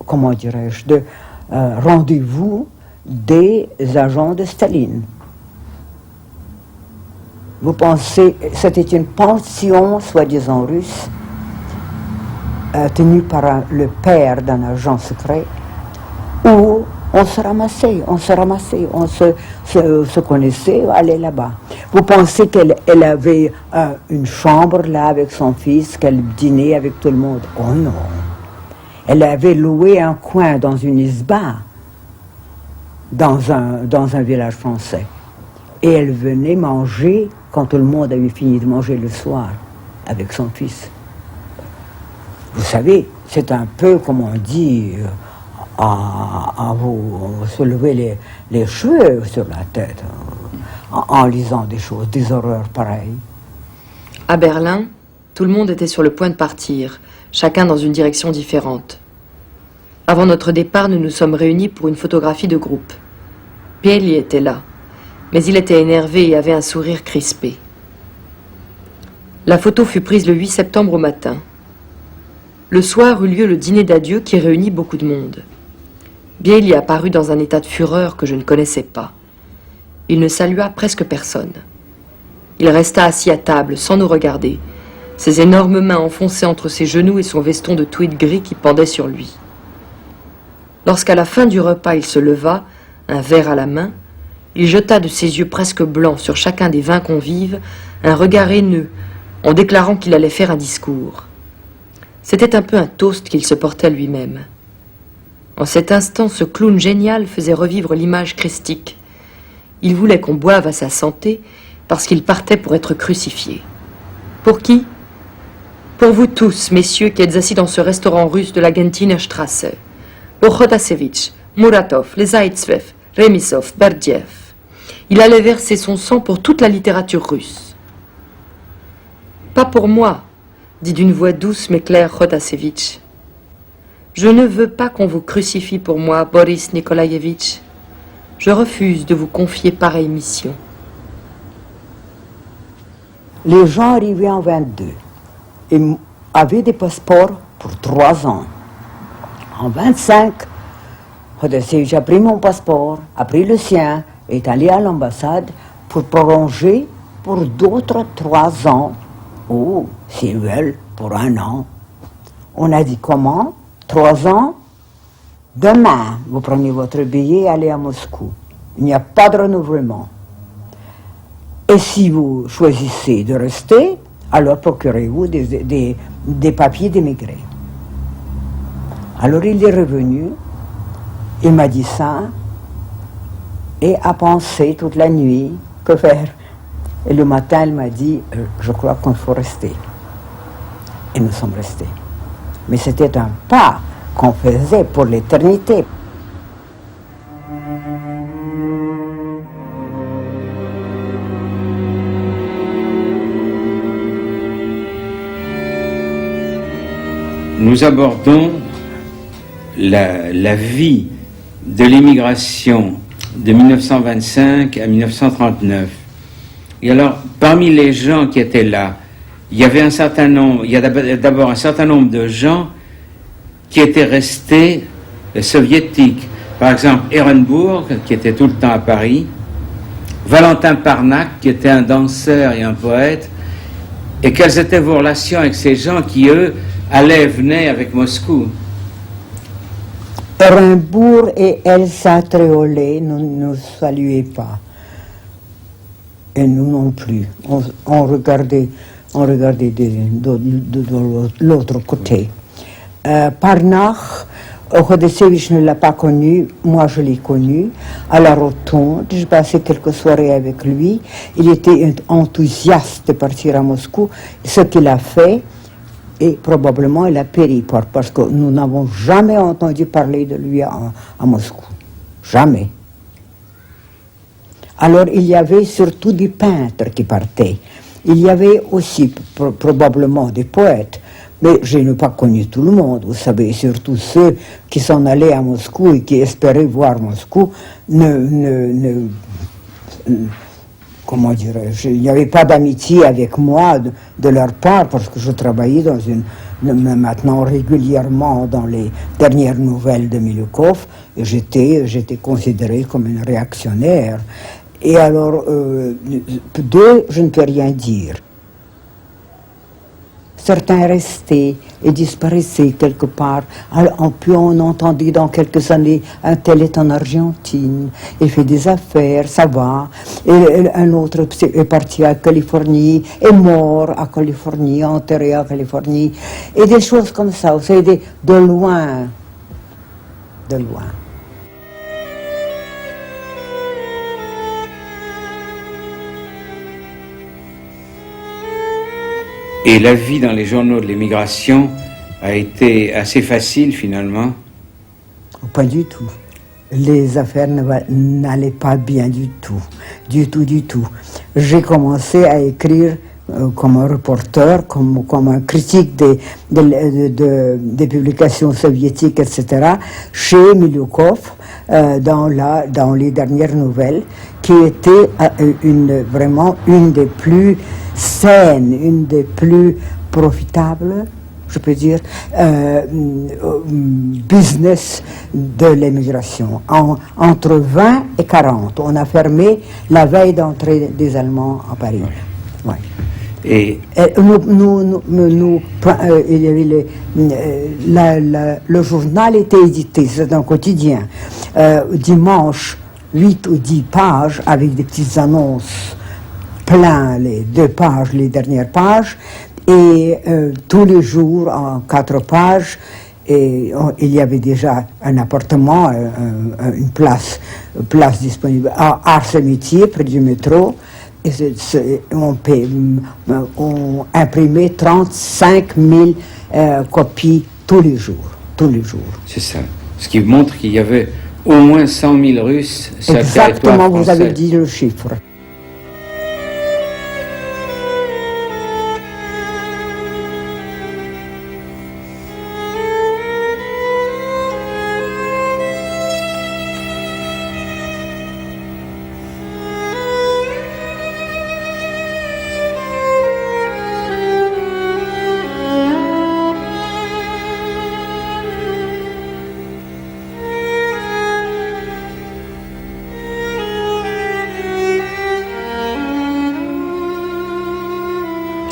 comment dirais-je, de rendez-vous des agents de Staline. Vous pensez, c'était une pension, soi-disant russe, tenue par le père d'un agent secret, où on se ramassait, on se connaissait, allait là-bas. Vous pensez qu'elle avait une chambre là avec son fils, qu'elle dînait avec tout le monde? Oh non. Elle avait loué un coin dans une isba, dans un village français. Et elle venait manger quand tout le monde avait fini de manger le soir avec son fils. Vous savez, c'est un peu, comme on dit, à vous soulever les cheveux sur la tête en lisant des choses, des horreurs pareilles. À Berlin, tout le monde était sur le point de partir, chacun dans une direction différente. Avant notre départ, nous nous sommes réunis pour une photographie de groupe. Bieli était là, mais il était énervé et avait un sourire crispé. La photo fut prise le 8 septembre au matin. Le soir eut lieu le dîner d'adieu qui réunit beaucoup de monde. Bieli apparut dans un état de fureur que je ne connaissais pas. Il ne salua presque personne. Il resta assis à table sans nous regarder, ses énormes mains enfoncées entre ses genoux et son veston de tweed gris qui pendait sur lui. Lorsqu'à la fin du repas il se leva, un verre à la main, il jeta de ses yeux presque blancs sur chacun des 20 convives un regard haineux en déclarant qu'il allait faire un discours. C'était un peu un toast qu'il se portait à lui-même. En cet instant, ce clown génial faisait revivre l'image christique. Il voulait qu'on boive à sa santé parce qu'il partait pour être crucifié. Pour qui? Pour vous tous, messieurs, qui êtes assis dans ce restaurant russe de la Gentiner Strasse. Pour Khodassevitch, Muratov, les Zaïtsvev, Remisov, Berdiev. Il allait verser son sang pour toute la littérature russe. Pas pour moi, dit d'une voix douce mais claire Khodassevitch. Je ne veux pas qu'on vous crucifie pour moi, Boris Nikolaïevitch. Je refuse de vous confier pareille mission. Les gens arrivaient en 22 et avaient des passeports pour 3 ans. En 25, Khodassevitch a pris mon passeport, a pris le sien, est allé à l'ambassade pour prolonger pour d'autres 3 ans. Oh, s'ils veulent, pour 1 an. On a dit comment? 3 ans? Demain, vous prenez votre billet et allez à Moscou. Il n'y a pas de renouvellement. Et si vous choisissez de rester, alors procurez-vous des papiers d'émigrés. Alors il est revenu, il m'a dit ça, et a pensé toute la nuit, que faire? Et le matin, il m'a dit, je crois qu'il faut rester. Et nous sommes restés. Mais c'était un pas qu'on faisait pour l'éternité. Nous abordons la vie de l'immigration de 1925 à 1939. Et alors, parmi les gens qui étaient là, il y a d'abord un certain nombre de gens qui étaient restés soviétiques. Par exemple, Ehrenburg, qui était tout le temps à Paris, Valentin Parnac, qui était un danseur et un poète. Et quelles étaient vos relations avec ces gens qui, eux, allaient et venaient avec Moscou? Ehrenburg et Elsa Tréollet ne nous saluaient pas. Et nous non plus. On regardait de l'autre côté. Parnac, Khodassevitch ne l'a pas connu, moi je l'ai connu, à la Rotonde. J'ai passé quelques soirées avec lui. Il était enthousiaste de partir à Moscou. Ce qu'il a fait, et probablement il a péri, parce que nous n'avons jamais entendu parler de lui à Moscou. Jamais. Alors il y avait surtout des peintres qui partaient. Il y avait aussi probablement des poètes, mais je n'ai pas connu tout le monde. Vous savez, surtout ceux qui s'en allaient à Moscou et qui espéraient voir Moscou, comment dirais-je, il n'y avait pas d'amitié avec moi de leur part, parce que je travaillais maintenant régulièrement dans les dernières nouvelles de Miloukov, et j'étais considéré comme une réactionnaire. Et alors, d'eux, je ne peux rien dire. certains restaient et disparaissaient quelque part. Alors, puis on entendait dans quelques années, un tel est en Argentine, il fait des affaires, ça va. Et un autre est parti à Californie, est mort à Californie, enterré à Californie. Et des choses comme ça, c'est de loin. De loin. Et la vie dans les journaux de l'émigration a été assez facile finalement? Pas du tout. Les affaires n'allaient pas bien du tout. Du tout. J'ai commencé à écrire comme un reporter, comme un critique des publications soviétiques, etc., chez Miliukov, dans les dernières nouvelles, qui était vraiment une des plus saines, une des plus profitables, je peux dire, business de l'émigration. Entre 20 et 40, on a fermé la veille d'entrée des Allemands à Paris. Ouais. Et il y avait le journal était édité, c'est un quotidien, dimanche, 8 ou 10 pages avec des petites annonces plein, les 2 pages, les dernières pages, et tous les jours en 4 pages, et il y avait déjà un appartement, une place disponible à Ars-Métier, près du métro. Et on imprimait 35 000 copies tous les jours. C'est ça. Ce qui montre qu'il y avait au moins 100 000 Russes sur le territoire français. Exactement, vous avez dit le chiffre.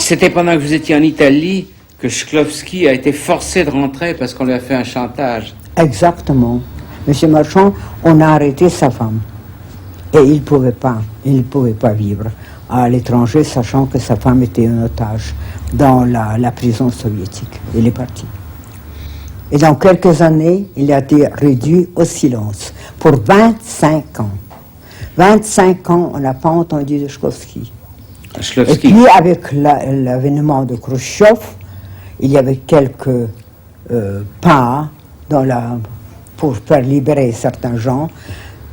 C'était pendant que vous étiez en Italie que Shklovsky a été forcé de rentrer parce qu'on lui a fait un chantage. Exactement. Monsieur Marchand, on a arrêté sa femme. Et il ne pouvait pas vivre à l'étranger, sachant que sa femme était un otage dans la prison soviétique. Il est parti. Et dans quelques années, il a été réduit au silence pour 25 ans. 25 ans, on n'a pas entendu de Shklovsky. Et puis, avec l'avènement de Khrouchtchev, il y avait quelques pas pour faire libérer certains gens,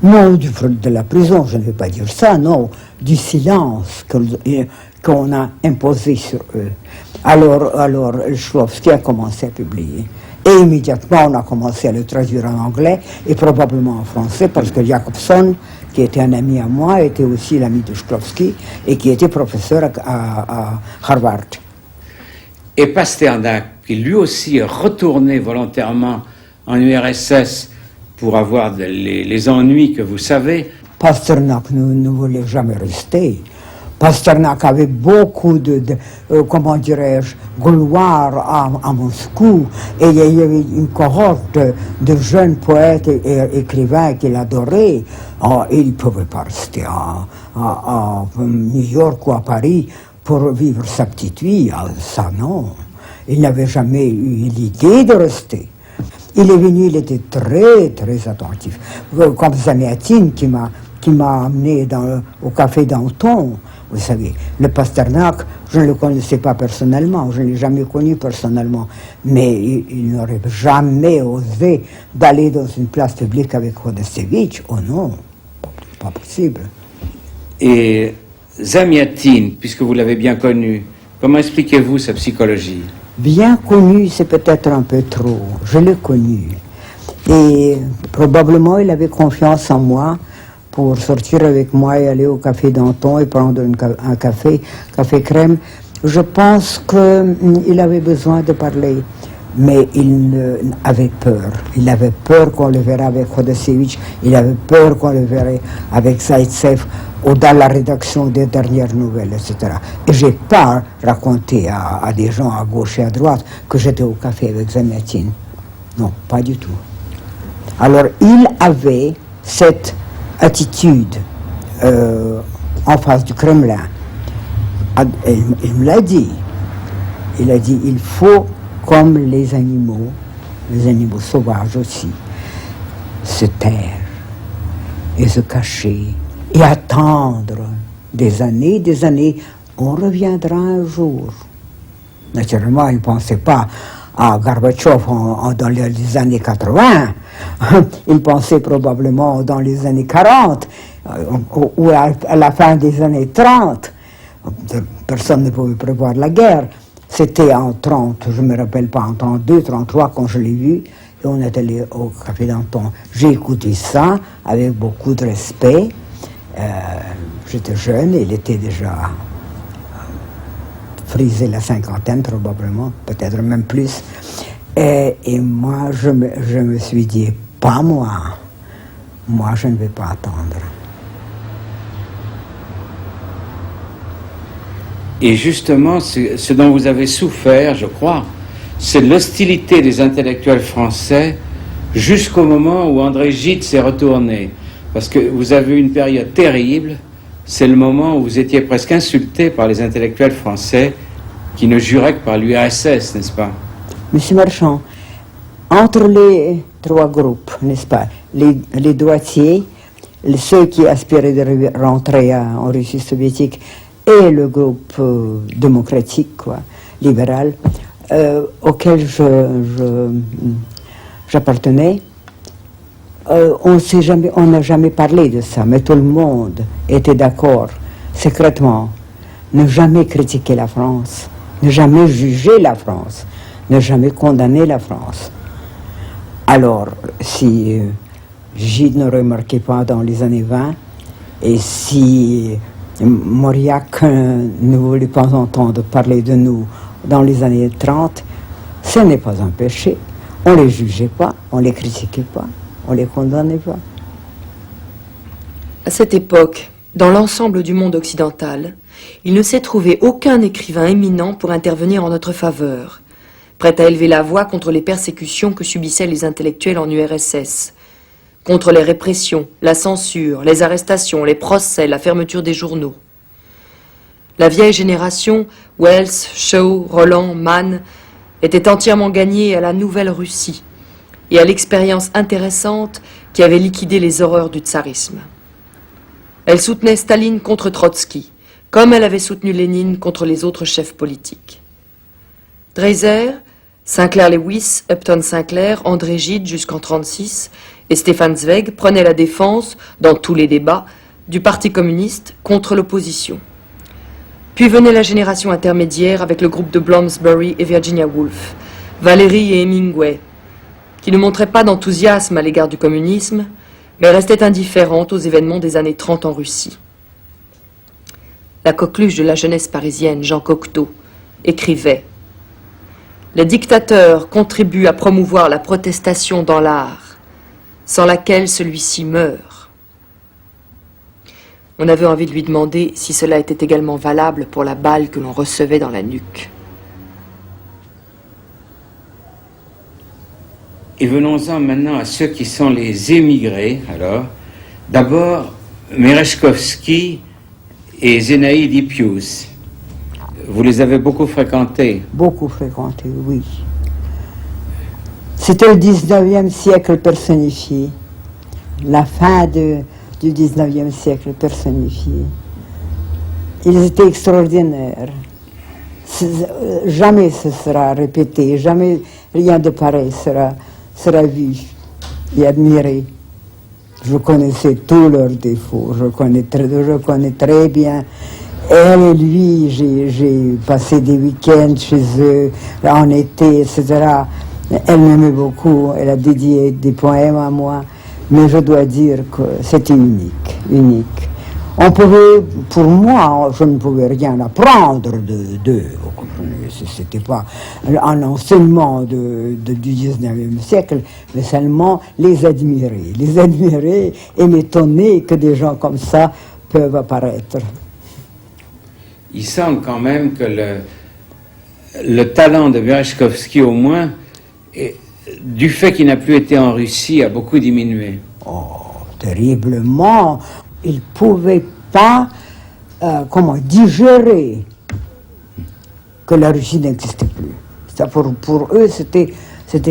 non de la prison, je ne vais pas dire ça, non, du silence qu'on a imposé sur eux. Alors Shklovsky a commencé à publier. Et immédiatement, on a commencé à le traduire en anglais et probablement en français, parce que Jacobson, qui était un ami à moi, était aussi l'ami de Shklovsky et qui était professeur à Harvard. Et Pasternak, qui lui aussi est retourné volontairement en URSS pour avoir les ennuis que vous savez. Pasternak ne voulait jamais rester. Pasternak avait beaucoup comment dirais-je, gloire à Moscou, et il y avait une cohorte de jeunes poètes et écrivains qu'il adorait. Il ne pouvait pas rester à New York ou à Paris pour vivre sa petite vie. Ça, non. Il n'avait jamais eu l'idée de rester. Il est venu, il était très, très attentif. Comme Zamiatin qui m'a amené au café Danton. Vous savez, le Pasternak, je ne le connaissais pas personnellement, je ne l'ai jamais connu personnellement, mais il n'aurait jamais osé d'aller dans une place publique avec Rodostevitch. Oh non, pas possible. Et Zamiatin, puisque vous l'avez bien connu, comment expliquez-vous sa psychologie? Bien connu, c'est peut-être un peu trop. Je l'ai connu. Et probablement, il avait confiance en moi pour sortir avec moi et aller au café Danton et prendre un café crème. Je pense qu'il avait besoin de parler. mais il avait peur. Il avait peur qu'on le verrait avec Khodassevitch, il avait peur qu'on le verrait avec Zaïtsev ou dans la rédaction des dernières nouvelles, etc. Et je n'ai pas raconté à des gens à gauche et à droite que j'étais au café avec Zamiatine. Non, pas du tout. Alors, il avait cette attitude en face du Kremlin. Il me l'a dit. Il a dit, il faut, comme les animaux sauvages aussi, se taire et se cacher et attendre des années, on reviendra un jour. Naturellement, il ne pensait pas à Gorbatchev dans les années 80, il pensait probablement dans les années 40 ou à la fin des années 30. Personne ne pouvait prévoir la guerre. C'était en 30, je ne me rappelle pas, en 32, 33 quand je l'ai vu, et on est allé au Café Danton. J'ai écouté ça avec beaucoup de respect. J'étais jeune, il était déjà frisé la cinquantaine probablement, peut-être même plus. Et moi, je me suis dit, pas moi. Moi, je ne vais pas attendre. Et justement, ce dont vous avez souffert, je crois, c'est l'hostilité des intellectuels français jusqu'au moment où André Gide s'est retourné. Parce que vous avez eu une période terrible, c'est le moment où vous étiez presque insulté par les intellectuels français qui ne juraient que par l'URSS, n'est-ce pas? Monsieur Marchand, entre les trois groupes, n'est-ce pas, les droitiers, ceux qui aspiraient de rentrer en Russie soviétique, et le groupe démocratique, quoi, libéral, auquel j'appartenais, on n'a jamais parlé de ça, mais tout le monde était d'accord, secrètement, ne jamais critiquer la France, ne jamais juger la France, ne jamais condamner la France. Alors, si Gide ne remarquait pas dans les années 20, et si Mauriac ne voulait pas entendre parler de nous dans les années 30, ce n'est pas un péché. On ne les jugeait pas, on ne les critiquait pas, on ne les condamnait pas. À cette époque, dans l'ensemble du monde occidental, il ne s'est trouvé aucun écrivain éminent pour intervenir en notre faveur, prêt à élever la voix contre les persécutions que subissaient les intellectuels en URSS, contre les répressions, la censure, les arrestations, les procès, la fermeture des journaux. La vieille génération, Wells, Shaw, Roland, Mann, était entièrement gagnée à la nouvelle Russie et à l'expérience intéressante qui avait liquidé les horreurs du tsarisme. Elle soutenait Staline contre Trotsky, comme elle avait soutenu Lénine contre les autres chefs politiques. Dreiser, Sinclair Lewis, Upton Sinclair, André Gide jusqu'en 1936 et Stefan Zweig prenaient la défense, dans tous les débats, du Parti communiste contre l'opposition. Puis venait la génération intermédiaire avec le groupe de Bloomsbury et Virginia Woolf, Valéry et Hemingway, qui ne montraient pas d'enthousiasme à l'égard du communisme, mais restaient indifférentes aux événements des années 30 en Russie. La coqueluche de la jeunesse parisienne, Jean Cocteau, écrivait « Les dictateurs contribuent à promouvoir la protestation dans l'art, sans laquelle celui-ci meurt. » On avait envie de lui demander si cela était également valable pour la balle que l'on recevait dans la nuque. Et venons-en maintenant à ceux qui sont les émigrés, alors. D'abord, Merezhkovsky et Zénaïde Hippius. Vous les avez beaucoup fréquentés? Beaucoup fréquentés, oui. C'était le 19e siècle personnifié. La fin du 19e siècle personnifié. Ils étaient extraordinaires. Jamais ce sera répété, jamais rien de pareil sera vu et admiré. Je connaissais tous leurs défauts, je connais très bien. Elle et lui, j'ai passé des week-ends chez eux, en été, etc. Elle m'aimait beaucoup, elle a dédié des poèmes à moi, mais je dois dire que c'était unique. On pouvait, pour moi, je ne pouvais rien apprendre d'eux. C'était pas un enseignement du 19e siècle, mais seulement les admirer et m'étonner que des gens comme ça peuvent apparaître. Il semble quand même que le talent de Merezhkovsky, au moins, du fait qu'il n'a plus été en Russie, a beaucoup diminué. Oh, terriblement. Ils ne pouvaient pas, digérer que la Russie n'existait plus. Ça, pour eux, c'était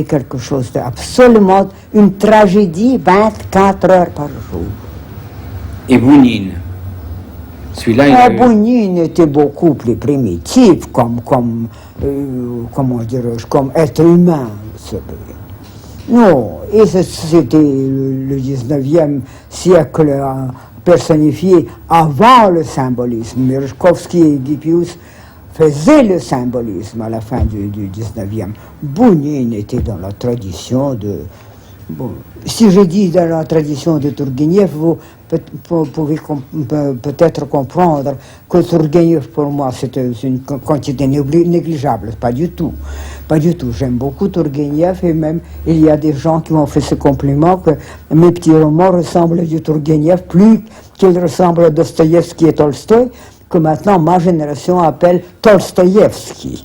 quelque chose d'absolument, une tragédie 24 heures par jour. Et Bounine, celui-là, Bounine était beaucoup plus primitif comme être humain. Non, et c'était le 19e siècle personnifié avant le symbolisme. Merezhkovsky et Hippius faisaient le symbolisme à la fin du 19e. Bounine était dans la tradition de... Bon, si je dis dans la tradition de Tourgueniev, vous pouvez peut-être comprendre que Tourgueniev, pour moi, c'est une quantité négligeable. Pas du tout. Pas du tout. J'aime beaucoup Tourgueniev et même il y a des gens qui m'ont fait ce compliment que mes petits romans ressemblent à du Tourgueniev plus qu'ils ressemblent à Dostoïevski et Tolstoï, que maintenant ma génération appelle Tolstoïevski,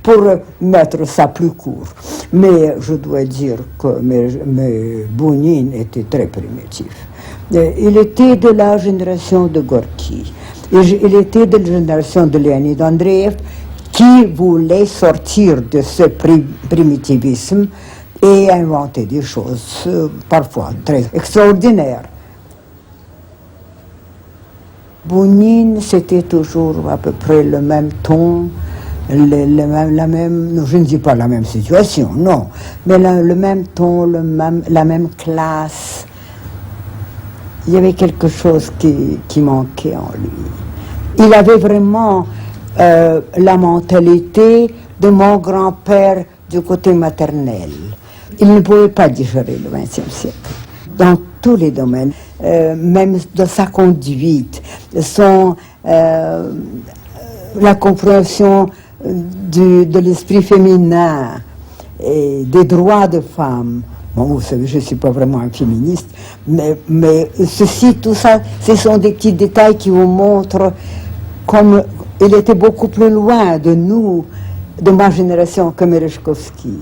pour mettre ça plus court. Mais je dois dire que Bounine était très primitif. Il était de la génération de Gorky. Il était de la génération de Leonid Andreev qui voulait sortir de ce primitivisme et inventer des choses parfois très extraordinaires. Bounine, c'était toujours à peu près le même ton, la même, je ne dis pas la même situation, non, mais le même ton, la même classe. Il y avait quelque chose qui manquait en lui. Il avait vraiment la mentalité de mon grand-père du côté maternel. Il ne pouvait pas digérer le XXe siècle, dans tous les domaines. Même de sa conduite, la compréhension de l'esprit féminin et des droits de femmes. Bon, vous savez, je ne suis pas vraiment un féministe, mais tout ça, ce sont des petits détails qui vous montrent comme il était beaucoup plus loin de nous, de ma génération, que Merezhkovsky.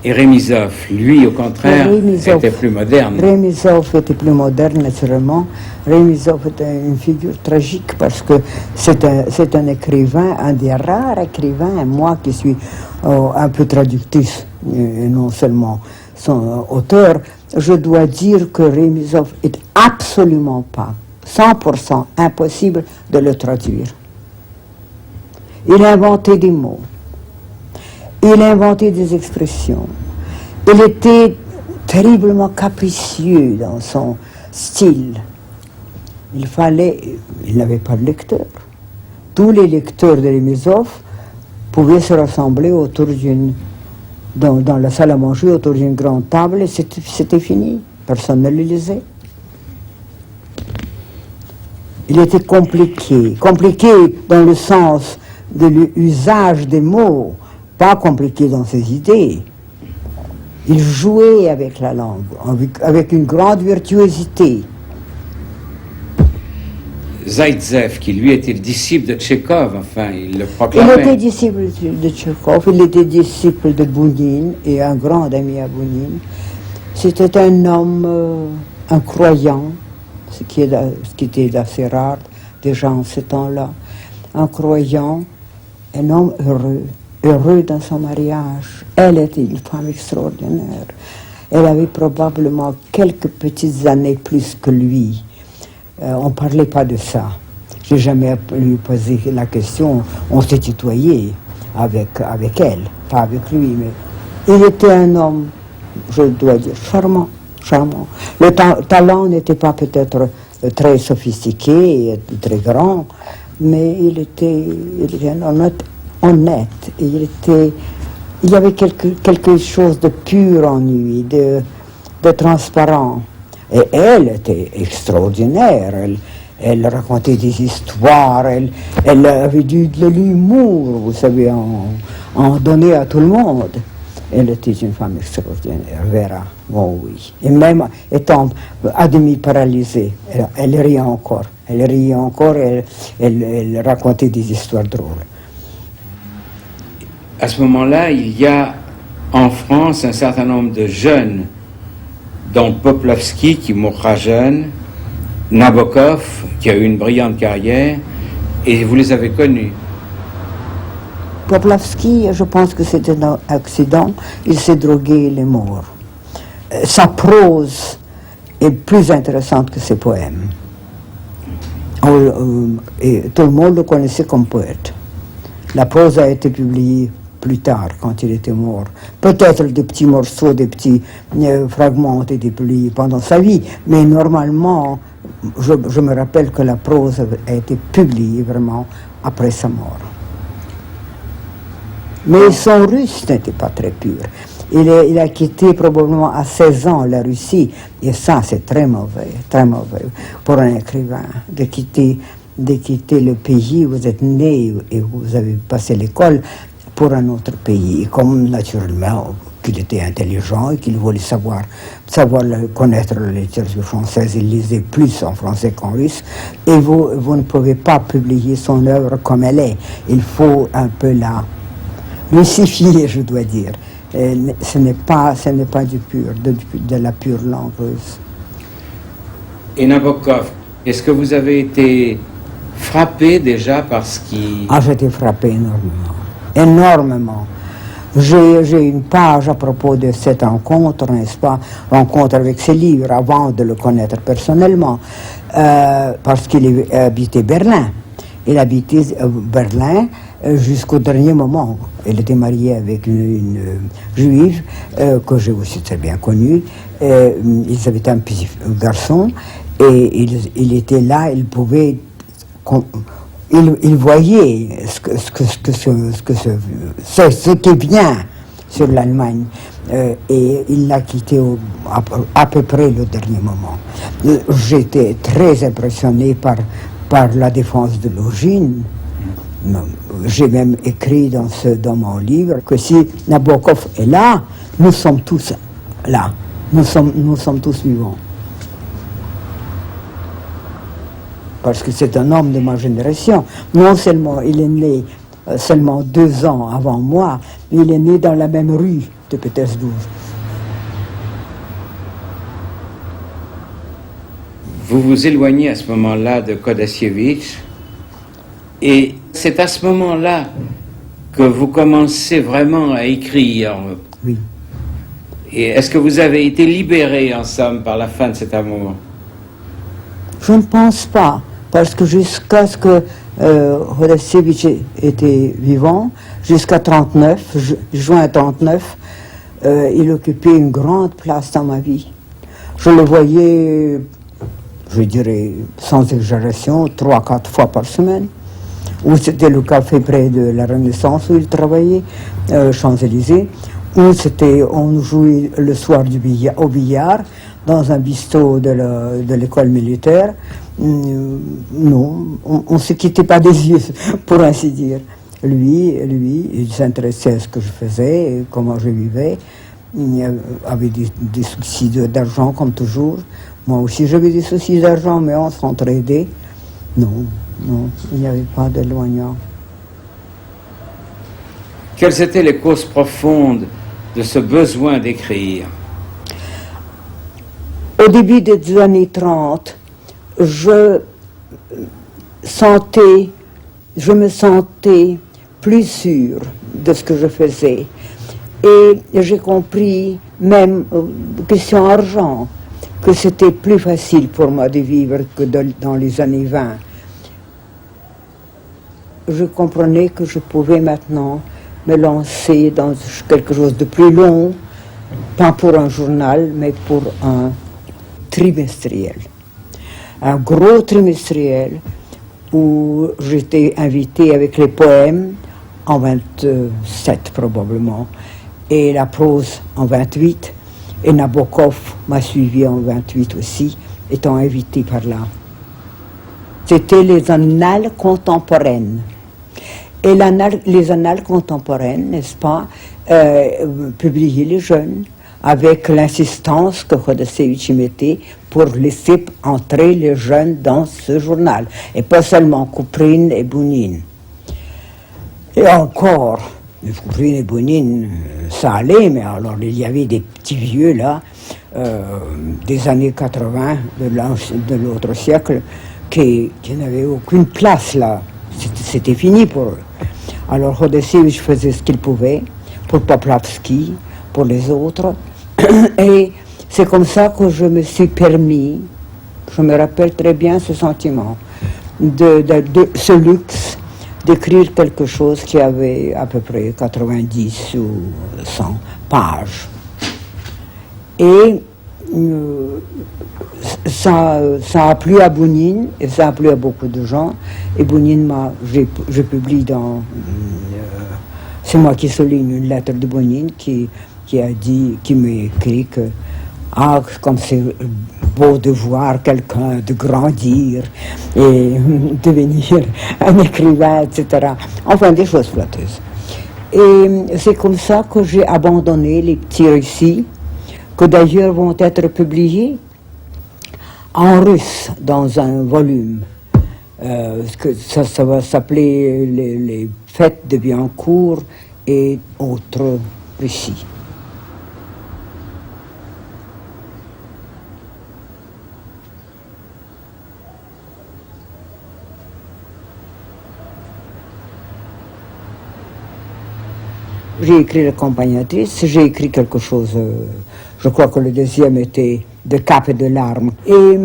Et Remizov, lui, au contraire, était plus moderne. Remizov était plus moderne, naturellement. Remizov était une figure tragique parce que c'est un écrivain, un des rares écrivains, moi qui suis un peu traductrice, et non seulement son auteur, je dois dire que Remizov est absolument pas, 100% impossible de le traduire. Il a inventé des mots. Il a inventé des expressions. Il était terriblement capricieux dans son style. Il n'avait pas de lecteur. Tous les lecteurs de Remizov pouvaient se rassembler dans la salle à manger autour d'une grande table et c'était fini. Personne ne le lisait. Il était compliqué dans le sens de l'usage des mots, pas compliqué dans ses idées. Il jouait avec la langue, avec une grande virtuosité. Zaïtsev, qui lui était le disciple de Tchekhov, enfin, il le proclamait. Il était disciple de Tchekhov, il était disciple de Bounine et un grand ami à Bounine. C'était un homme, un croyant, ce qui était assez rare déjà en ce temps-là. Un croyant, un homme heureux dans son mariage. Elle était une femme extraordinaire. Elle avait probablement quelques petites années plus que lui. On ne parlait pas de ça. Je n'ai jamais lui posé la question. On s'est tutoyé avec elle, pas avec lui. Mais il était un homme, je dois dire, charmant. Le talent n'était pas peut-être très sophistiqué et très grand, mais il était honnête. Il y avait quelque chose de pur en lui, de transparent. Et elle était extraordinaire. Elle racontait des histoires, elle avait de l'humour, vous savez, en donner à tout le monde. Elle était une femme extraordinaire, Vera. Oh oui. Et même étant à demi paralysée, elle riait encore. Elle riait encore, elle racontait des histoires drôles. À ce moment-là, il y a en France un certain nombre de jeunes, dont Poplavsky qui mourra jeune, Nabokov qui a eu une brillante carrière, et vous les avez connus. Poplavsky, je pense que c'était un accident, il s'est drogué, il est mort. Sa prose est plus intéressante que ses poèmes. Et tout le monde le connaissait comme poète. La prose a été publiée plus tard, quand il était mort. Peut-être des petits morceaux, des petits fragments ont été publiés pendant sa vie, mais normalement, je me rappelle que la prose a été publiée vraiment après sa mort. Mais son russe n'était pas très pur. Il a quitté probablement à 16 ans la Russie, et ça c'est très mauvais pour un écrivain, de quitter le pays où vous êtes né et où vous avez passé l'école pour un autre pays, comme naturellement qu'il était intelligent et qu'il voulait connaître la littérature française. Il lisait plus en français qu'en russe, et vous ne pouvez pas publier son œuvre comme elle est. Il faut un peu la russifier, je dois dire. Ce n'est pas du pur, de la pure langue russe. Et Nabokov, est-ce que vous avez été frappé déjà par ce qui... Ah, j'ai été frappé énormément. J'ai une page à propos de cette rencontre, n'est-ce pas, rencontre avec ses livres, avant de le connaître personnellement, parce qu'il habitait Berlin. Il habitait Berlin jusqu'au dernier moment. Il était marié avec une juive que j'ai aussi très bien connue. Ils avaient un petit garçon et il était là, il pouvait... Il voyait ce qui est bien sur l'Allemagne, et il l'a quitté à peu près le dernier moment. J'étais très impressionné par la défense de Longines. J'ai même écrit dans mon livre que si Nabokov est là, nous sommes tous là, nous sommes tous vivants. Parce que c'est un homme de ma génération. Non seulement il est né seulement 2 ans avant moi, mais il est né dans la même rue de Pétersbourg. Vous vous éloignez à ce moment-là de Kodassievitch, et c'est à ce moment-là que vous commencez vraiment à écrire. Oui. Et est-ce que vous avez été libéré, en somme, par la fin de cet amour? Je ne pense pas. Parce que jusqu'à ce que Kodassievitch était vivant, jusqu'à 39, juin 39, il occupait une grande place dans ma vie. Je le voyais, je dirais, sans exagération, 3-4 fois par semaine. Ou c'était le café près de la Renaissance où il travaillait, Champs-Élysées. Ou on jouait le soir au billard dans un bistrot de l'école militaire. Non, on ne se quittait pas des yeux, pour ainsi dire. Lui, il s'intéressait à ce que je faisais et comment je vivais. Il avait des soucis d'argent, comme toujours. Moi aussi, j'avais des soucis d'argent, mais on s'entraidait. Non, il n'y avait pas d'éloignement. Quelles étaient les causes profondes de ce besoin d'écrire? Au début des années 30, je me sentais plus sûre de ce que je faisais. Et j'ai compris, même question argent, que c'était plus facile pour moi de vivre que dans les années 20. Je comprenais que je pouvais maintenant me lancer dans quelque chose de plus long, pas pour un journal, mais pour un trimestriel. Un gros trimestriel où j'étais invitée avec les poèmes en 27 probablement, et la prose en 28, Et Nabokov m'a suivi en 28 aussi, étant invité par là. C'était les annales contemporaines. Et les annales contemporaines, n'est-ce pas, publiaient les jeunes avec l'insistance que Khodasevich y mettait pour laisser entrer les jeunes dans ce journal. Et pas seulement Kouprine et Bounine. Et encore, Kouprine et Bounine, ça allait, mais alors il y avait des petits vieux là, des années 80 de l'autre siècle, qui n'avaient aucune place là. C'était fini pour eux. Alors Khodasevich faisait ce qu'il pouvait pour Poplavski, pour les autres. Et c'est comme ça que je me suis permis, je me rappelle très bien ce sentiment, de ce luxe d'écrire quelque chose qui avait à peu près 90 ou 100 pages. Et ça a plu à Bounine, et ça a plu à beaucoup de gens. Et Bounine je publie c'est moi qui souligne une lettre de Bounine qui m'a écrit que comme c'est beau de voir quelqu'un de grandir et devenir un écrivain, etc. Enfin, des choses flatteuses. Et c'est comme ça que j'ai abandonné les petits récits, que d'ailleurs vont être publiés en russe dans un volume. Ça va s'appeler les Fêtes de Biencourt et autres récits. J'ai écrit l'accompagnatrice, j'ai écrit quelque chose, je crois que le deuxième était de Cap et de larmes. Et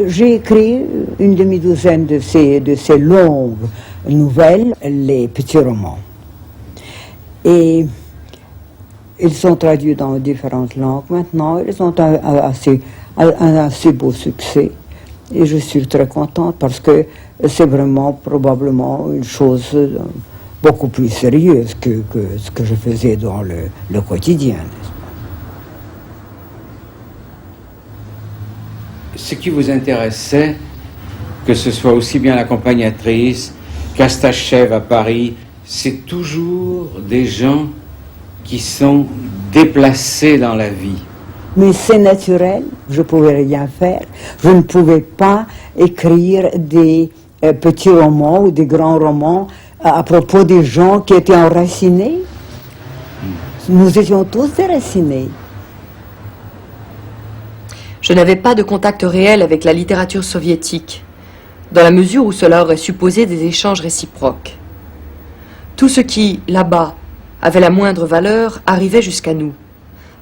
j'ai écrit une demi-douzaine de ces longues nouvelles, les petits romans. Et ils sont traduits dans différentes langues maintenant, ils ont un assez beau succès. Et je suis très contente parce que c'est vraiment probablement une chose beaucoup plus sérieuse que ce que je faisais dans le quotidien. Ce qui vous intéressait, que ce soit aussi bien l'accompagnatrice qu'Astachev à Paris, c'est toujours des gens qui sont déplacés dans la vie. Mais c'est naturel, je ne pouvais rien faire. Je ne pouvais pas écrire des petits romans ou des grands romans à propos des gens qui étaient enracinés. Nous étions tous déracinés. Je n'avais pas de contact réel avec la littérature soviétique, dans la mesure où cela aurait supposé des échanges réciproques. Tout ce qui, là-bas, avait la moindre valeur arrivait jusqu'à nous.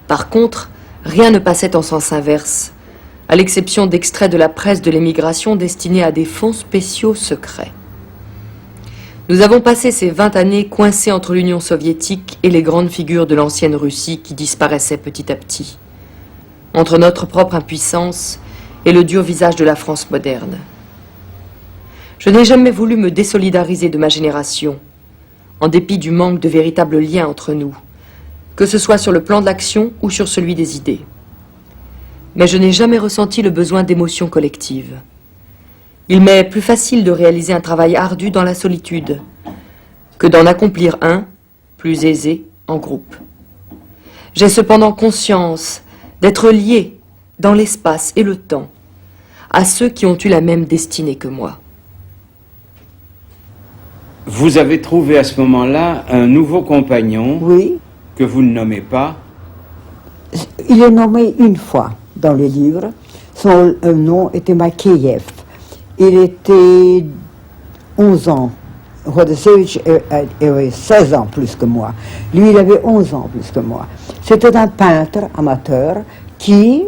Par contre, rien ne passait en sens inverse, à l'exception d'extraits de la presse de l'émigration destinés à des fonds spéciaux secrets. Nous avons passé ces 20 années coincés entre l'Union soviétique et les grandes figures de l'ancienne Russie qui disparaissaient petit à petit, entre notre propre impuissance et le dur visage de la France moderne. Je n'ai jamais voulu me désolidariser de ma génération, en dépit du manque de véritables liens entre nous, que ce soit sur le plan de l'action ou sur celui des idées. Mais je n'ai jamais ressenti le besoin d'émotions collectives. Il m'est plus facile de réaliser un travail ardu dans la solitude que d'en accomplir un, plus aisé, en groupe. J'ai cependant conscience d'être lié dans l'espace et le temps à ceux qui ont eu la même destinée que moi. Vous avez trouvé à ce moment-là un nouveau compagnon, Oui. que vous ne nommez pas. Il est nommé une fois dans le livre. Son nom était Makeyev. Il était 11 ans. Khodasevich avait 16 ans plus que moi. Lui, il avait 11 ans plus que moi. C'était un peintre amateur qui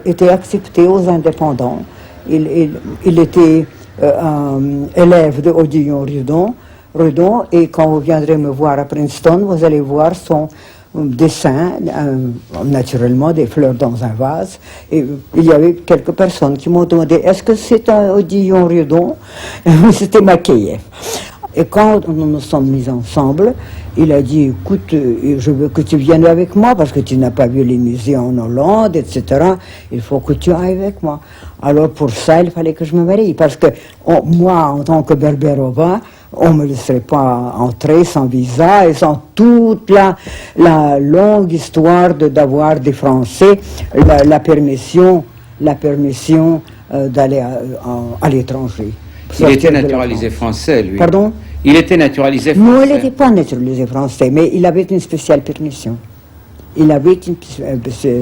était accepté aux indépendants. Il était un élève de Odillon Redon, et quand vous viendrez me voir à Princeton, vous allez voir son dessin, naturellement des fleurs dans un vase. Et il y avait quelques personnes qui m'ont demandé: est-ce que c'est un Odillon Redon? C'était Makeyev. Et quand nous nous sommes mis ensemble, il a dit, écoute, je veux que tu viennes avec moi parce que tu n'as pas vu les musées en Hollande, etc. Il faut que tu ailles avec moi. Alors pour ça, il fallait que je me marie. Parce que moi, en tant que Berberova, on ne me laisserait pas entrer sans visa et sans toute la longue histoire d'avoir des Français la permission d'aller à l'étranger. Il était naturalisé français, lui. Pardon? Il était naturalisé français. Non, il n'était pas naturalisé français, mais il avait une spéciale permission. Il avait une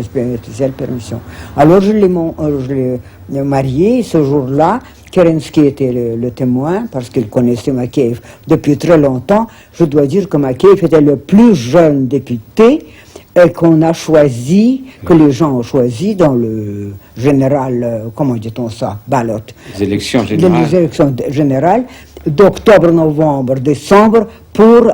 spéciale permission. Alors je l'ai marié ce jour-là. Kerensky était le témoin parce qu'il connaissait Makeïev depuis très longtemps. Je dois dire que Makeïev était le plus jeune député qu'on a choisi, que les gens ont choisi dans le général, comment dit-on ça, ballot. Les élections générales. Les élections générales d'octobre, novembre, décembre pour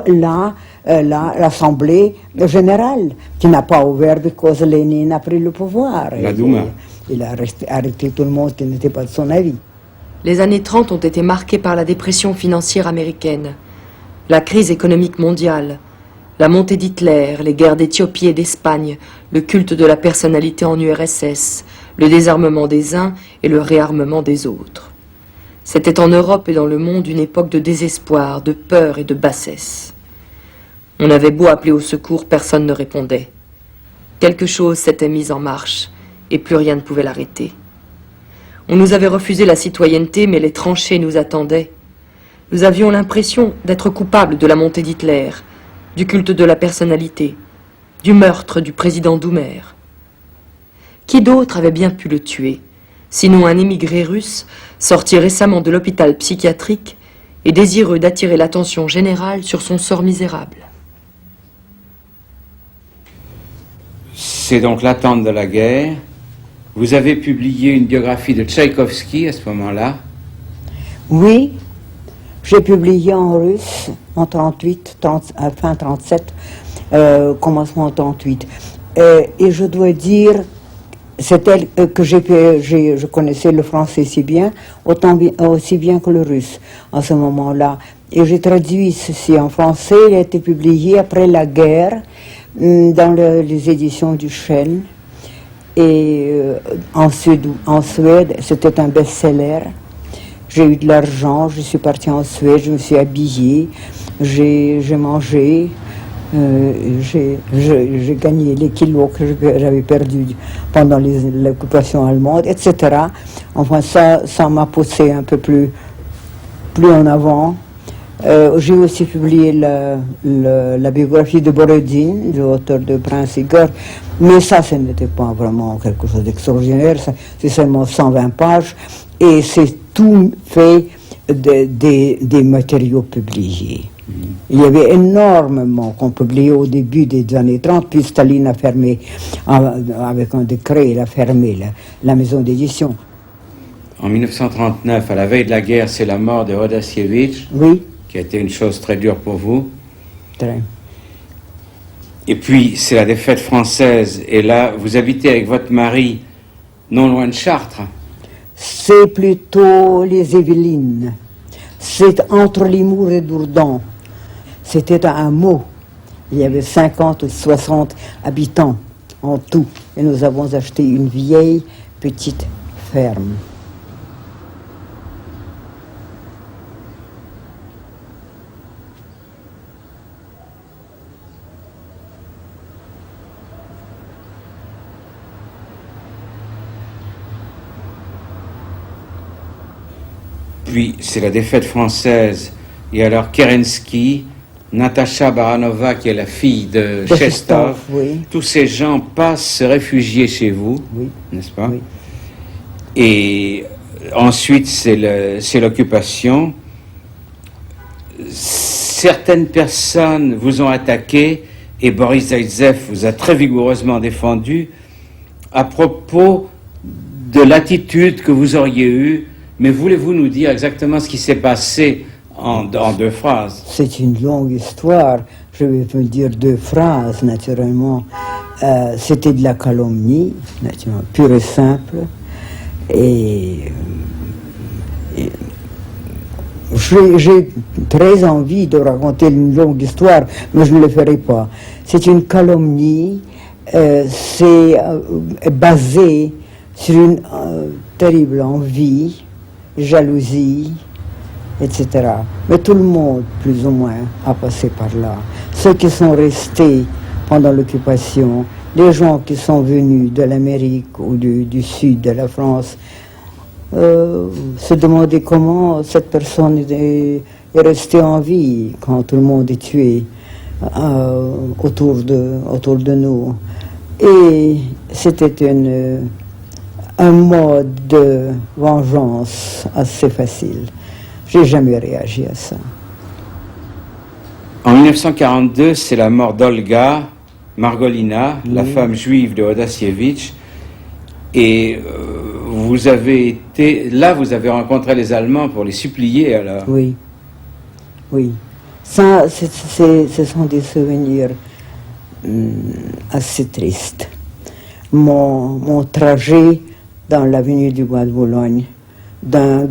l'Assemblée générale, qui n'a pas ouvert parce que Lénine a pris le pouvoir. La Douma. Il a arrêté tout le monde qui n'était pas de son avis. Les années 30 ont été marquées par la dépression financière américaine, la crise économique mondiale, la montée d'Hitler, les guerres d'Éthiopie et d'Espagne, le culte de la personnalité en URSS, le désarmement des uns et le réarmement des autres. C'était en Europe et dans le monde une époque de désespoir, de peur et de bassesse. On avait beau appeler au secours, personne ne répondait. Quelque chose s'était mis en marche et plus rien ne pouvait l'arrêter. On nous avait refusé la citoyenneté, mais les tranchées nous attendaient. Nous avions l'impression d'être coupables de la montée d'Hitler, du culte de la personnalité, du meurtre du président Doumer. Qui d'autre avait bien pu le tuer, sinon un émigré russe sorti récemment de l'hôpital psychiatrique et désireux d'attirer l'attention générale sur son sort misérable? C'est donc l'attente de la guerre. Vous avez publié une biographie de Tchaïkovski à ce moment-là. Oui, j'ai publié en russe en 38, fin 37, commencement 38. Et je dois dire, c'est elle que je connaissais le français si bien, aussi bien que le russe en ce moment-là. Et j'ai traduit ceci en français. Il a été publié après la guerre dans les éditions du Chêne. Et en Suède, c'était un best-seller. J'ai eu de l'argent, je suis partie en Suède, je me suis habillée, j'ai mangé, j'ai gagné les kilos que j'avais perdus pendant l'occupation allemande, etc. Enfin, ça m'a poussé un peu plus en avant. J'ai aussi publié la biographie de Borodine, de l'auteur de Prince Igor, mais ça, ce n'était pas vraiment quelque chose d'extraordinaire, c'est seulement 120 pages, et c'est tout fait des matériaux publiés. Il y avait énormément qu'on publiait au début des années 30, puis Staline a fermé, avec un décret, il a fermé la maison d'édition. En 1939, à la veille de la guerre, c'est la mort de Rodacievitch. Oui. Qui a été une chose très dure pour vous. Très. Et puis, c'est la défaite française. Et là, vous habitez avec votre mari non loin de Chartres. C'est plutôt les Yvelines. C'est entre Limours et Dourdan. C'était un mot. Il y avait 50 ou 60 habitants en tout. Et nous avons acheté une vieille petite ferme. Puis, c'est la défaite française. Et alors, Kerensky, Natacha Baranova, qui est la fille de Chestov, oui. Tous ces gens passent se réfugier chez vous, oui. N'est-ce pas? Oui. Et ensuite, c'est l'occupation. Certaines personnes vous ont attaqué et Boris Zaïtsev vous a très vigoureusement défendu à propos de l'attitude que vous auriez eue. Mais voulez-vous nous dire exactement ce qui s'est passé en 2 phrases? C'est une longue histoire. Je vais vous dire 2 phrases, naturellement. C'était de la calomnie, naturellement, pure et simple. Et J'ai très envie de raconter une longue histoire, mais je ne le ferai pas. C'est une calomnie, c'est basé sur une terrible envie, jalousie, etc. Mais tout le monde, plus ou moins, a passé par là. Ceux qui sont restés pendant l'occupation, les gens qui sont venus de l'Amérique ou du sud de la France, se demandaient comment cette personne est restée en vie quand tout le monde est tué autour de nous. Et c'était un mode de vengeance assez facile. J'ai jamais réagi à ça. En 1942, c'est la mort d'Olga Margolina, la femme juive de Odasievitch, et vous avez été là, vous avez rencontré les Allemands pour les supplier alors. Oui, oui. Ça, ce sont des souvenirs assez tristes. Mon trajet dans l'avenue du Bois de Boulogne, d'un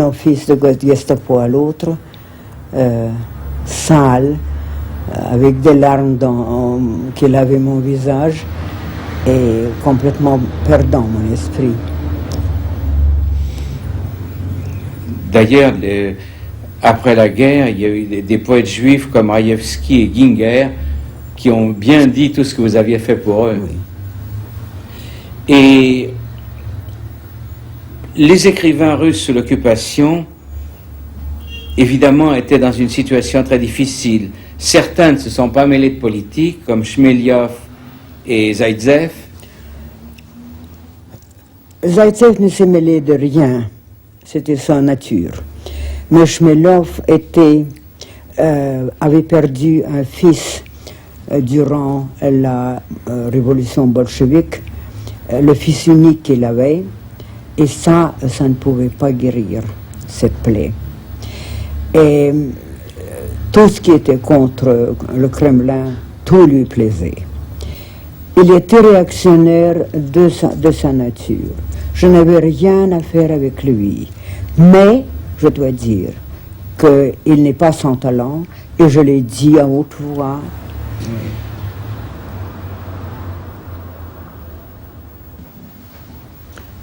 office de Gestapo à l'autre, sale, avec des larmes qui lavaient mon visage et complètement perdant mon esprit. D'ailleurs, après la guerre, il y a eu des poètes juifs comme Raïevski et Ginger qui ont bien dit tout ce que vous aviez fait pour eux. Oui. Et les écrivains russes sous l'occupation, évidemment, étaient dans une situation très difficile. Certains ne se sont pas mêlés de politique, comme Chmeliov et Zaïtsev. Zaïtsev ne s'est mêlé de rien, c'était sa nature. Mais Chmeliov avait perdu un fils durant la révolution bolchevique, le fils unique qu'il avait, et ça ne pouvait pas guérir cette plaie. Et tout ce qui était contre le Kremlin, tout lui plaisait. Il était réactionnaire de sa nature. Je n'avais rien à faire avec lui. Mais, je dois dire, qu'il n'est pas sans talent, et je l'ai dit à haute voix.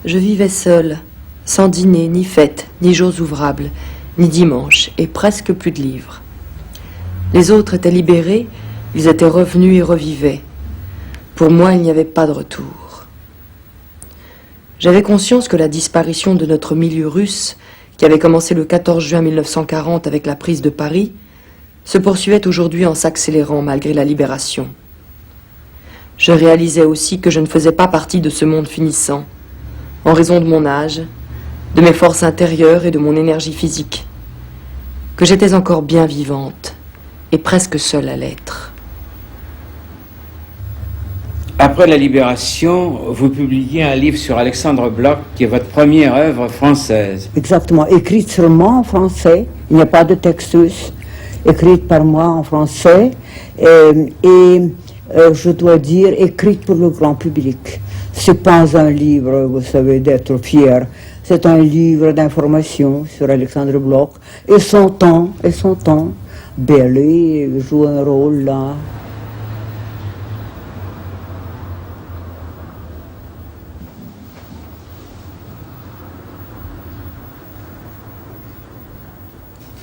Je vivais seule, sans dîner, ni fête, ni jours ouvrables, ni dimanche, et presque plus de livres. Les autres étaient libérés, ils étaient revenus et revivaient. Pour moi, il n'y avait pas de retour. J'avais conscience que la disparition de notre milieu russe, qui avait commencé le 14 juin 1940 avec la prise de Paris, se poursuivait aujourd'hui en s'accélérant malgré la libération. Je réalisais aussi que je ne faisais pas partie de ce monde finissant, en raison de mon âge, de mes forces intérieures et de mon énergie physique, que j'étais encore bien vivante et presque seule à l'être. Après la libération, vous publiez un livre sur Alexandre Blok, qui est votre première œuvre française. Exactement, écrite seulement en français, il n'y a pas de textus, écrite par moi en français, je dois dire, écrite pour le grand public. C'est pas un livre, vous savez, d'être fier, c'est un livre d'information sur Alexandre Blok, et son temps, Berlé joue un rôle là.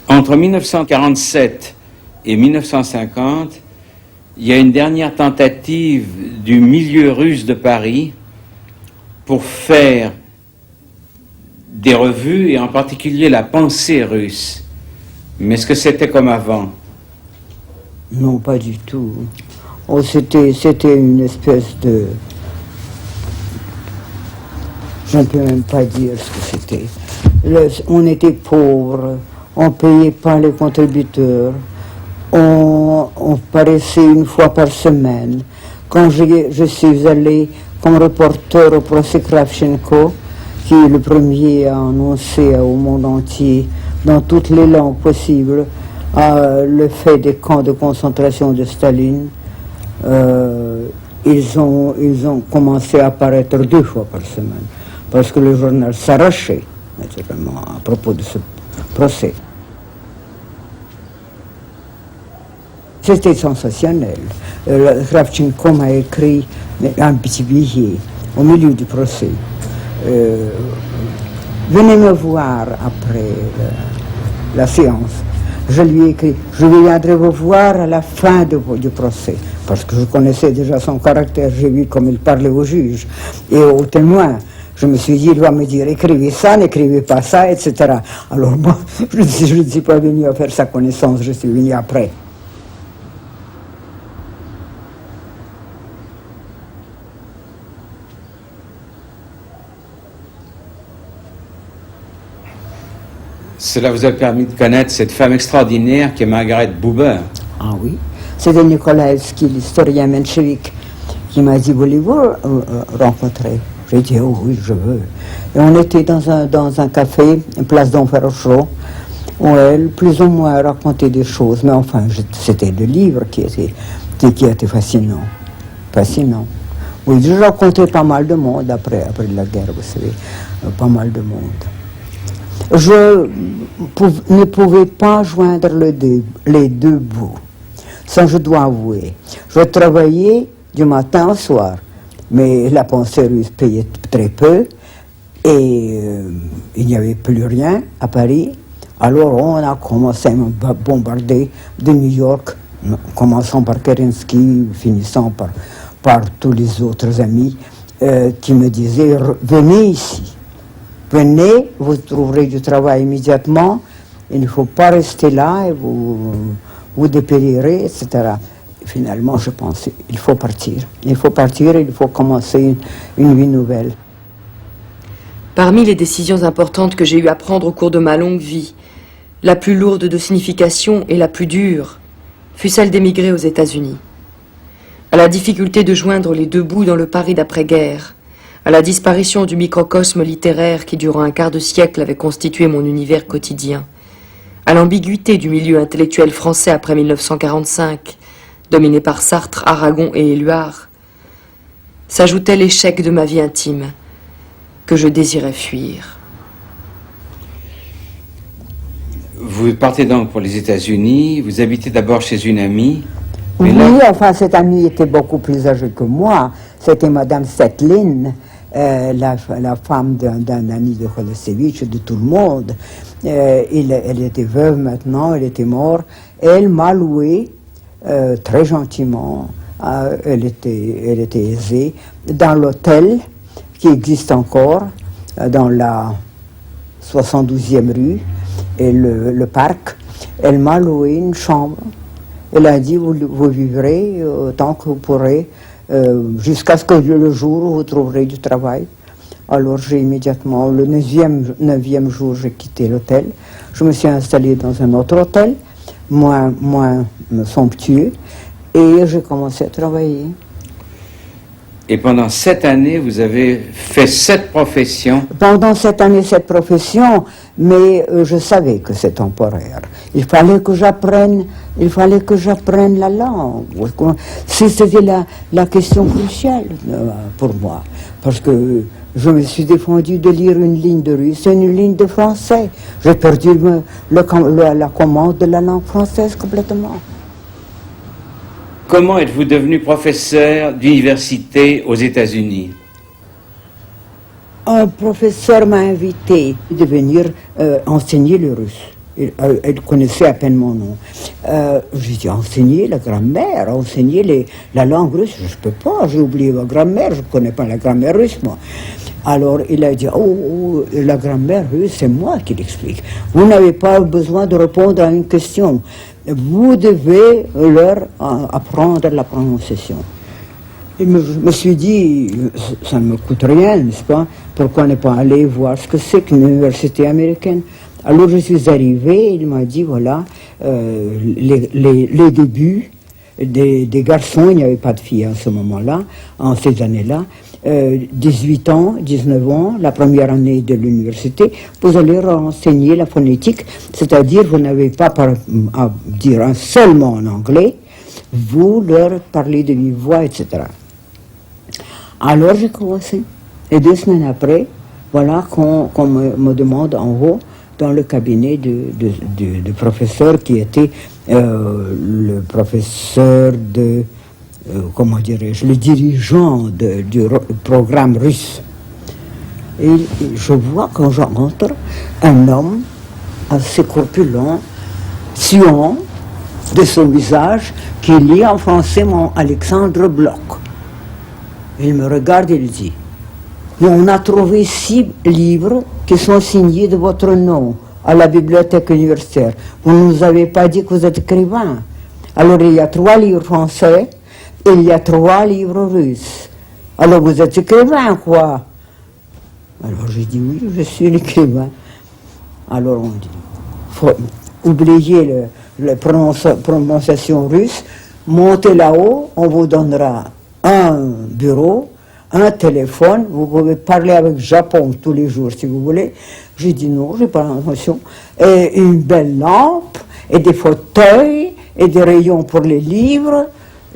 Entre 1947 et 1950, il y a une dernière tentative du milieu russe de Paris pour faire des revues, et en particulier la pensée russe. Mais est-ce que c'était comme avant? Non, pas du tout. Oh, c'était une espèce de... Je ne peux même pas dire ce que c'était. On était pauvres, on ne payait pas les contributeurs, on paraissait une fois par semaine. Quand je suis allé comme reporter au procès Kravchenko, qui est le premier à annoncer au monde entier, dans toutes les langues possibles, le fait des camps de concentration de Staline, ils ont commencé à apparaître 2 fois par semaine, parce que le journal s'arrachait, naturellement, à propos de ce procès. C'était sensationnel. Kravchenko m'a écrit un petit billet au milieu du procès. Venez me voir après la séance. Je lui ai écrit, je viendrai vous voir à la fin du procès, parce que je connaissais déjà son caractère, j'ai vu comme il parlait au juge et aux témoins. Je me suis dit, il va me dire, écrivez ça, n'écrivez pas ça, etc. Alors moi, je ne suis pas venu à faire sa connaissance, je suis venu après. Cela vous a permis de connaître cette femme extraordinaire qui est Margaret Buber. Ah oui, c'était Nikolaevski, l'historien menchevique, qui m'a dit, voulez-vous rencontrer? J'ai dit, oh oui, je veux. Et on était dans un café, place d'Enfer-Rochereau, où elle, plus ou moins, racontait des choses, mais enfin, c'était le livre qui était fascinant. Fascinant. Oui, je rencontrais pas mal de monde après la guerre, vous savez, pas mal de monde. Je ne pouvais pas joindre les deux bouts. Ça, je dois avouer. Je travaillais du matin au soir, mais la pensée russe payait très peu et il n'y avait plus rien à Paris. Alors on a commencé à bombarder de New York, commençant par Kerensky, finissant par tous les autres amis qui me disaient « Venez ici ». Venez, vous trouverez du travail immédiatement, il ne faut pas rester là et vous dépérirez, etc. Et finalement, je pensais, il faut partir, il faut commencer une vie nouvelle. Parmi les décisions importantes que j'ai eu à prendre au cours de ma longue vie, la plus lourde de signification et la plus dure fut celle d'émigrer aux États-Unis. À la difficulté de joindre les deux bouts dans le Paris d'après-guerre, à la disparition du microcosme littéraire qui, durant un quart de siècle, avait constitué mon univers quotidien, à l'ambiguïté du milieu intellectuel français après 1945, dominé par Sartre, Aragon et Éluard, s'ajoutait l'échec de ma vie intime, que je désirais fuir. Vous partez donc pour les États-Unis, vous habitez d'abord chez une amie. Oui, enfin, cette amie était beaucoup plus âgée que moi. C'était Madame Setlin, la femme d'un ami de Kholossevitch, de tout le monde. Elle était veuve maintenant, elle était morte. Elle m'a loué très gentiment, elle était aisée, dans l'hôtel qui existe encore, dans la 72e rue, et le parc. Elle m'a loué une chambre. Elle a dit, vous vivrez autant que vous pourrez, jusqu'à ce que le jour où vous trouverez du travail. Alors j'ai immédiatement, le 9e jour, j'ai quitté l'hôtel. Je me suis installée dans un autre hôtel, moins somptueux, et j'ai commencé à travailler. Et pendant 7 années, vous avez fait 7 professions. Pendant 7 années, 7 professions, mais je savais que c'est temporaire. Il fallait que j'apprenne la langue. C'était la question cruciale pour moi, parce que je me suis défendu de lire une ligne de russe et une ligne de français. J'ai perdu la commande de la langue française complètement. Comment êtes-vous devenu professeur d'université aux États-Unis? Un professeur m'a invité de venir enseigner le russe. Elle connaissait à peine mon nom. J'ai dit, enseigner la grammaire, enseigner la langue russe, je ne peux pas, j'ai oublié ma grammaire, je ne connais pas la grammaire russe, moi. Alors il a dit, oh, la grammaire russe, c'est moi qui l'explique. Vous n'avez pas besoin de répondre à une question. Vous devez leur apprendre la prononciation. Et je me suis dit, ça ne me coûte rien, n'est-ce pas? Pourquoi ne pas aller voir ce que c'est qu'une université américaine? Alors je suis arrivé, il m'a dit, voilà, les débuts des garçons, il n'y avait pas de filles à ce moment-là, en ces années-là, 18 ans, 19 ans, la première année de l'université, vous allez enseigner la phonétique, c'est-à-dire vous n'avez pas à dire un seul mot en anglais, vous leur parlez de vive voix, etc. Alors j'ai commencé. Et 2 semaines après, voilà qu'on me demande en haut dans le cabinet du professeur qui était le professeur de, comment dirais-je, le dirigeant du programme russe. Et je vois quand j'entre un homme assez corpulent, suant de son visage, qui lit en français mon Alexandre Bloch. Il me regarde et il dit: on a trouvé 6 livres qui sont signés de votre nom à la bibliothèque universitaire. Vous ne nous avez pas dit que vous êtes écrivain. Alors il y a 3 livres français et il y a 3 livres russes. Alors vous êtes écrivain, quoi? Alors j'ai dit oui, je suis l'écrivain. Alors on dit, faut oublier la prononciation russe, montez là-haut, on vous donnera un bureau, un téléphone, vous pouvez parler avec Japon tous les jours si vous voulez. J'ai dit non, j'ai pas l'intention. Et une belle lampe, et des fauteuils, et des rayons pour les livres,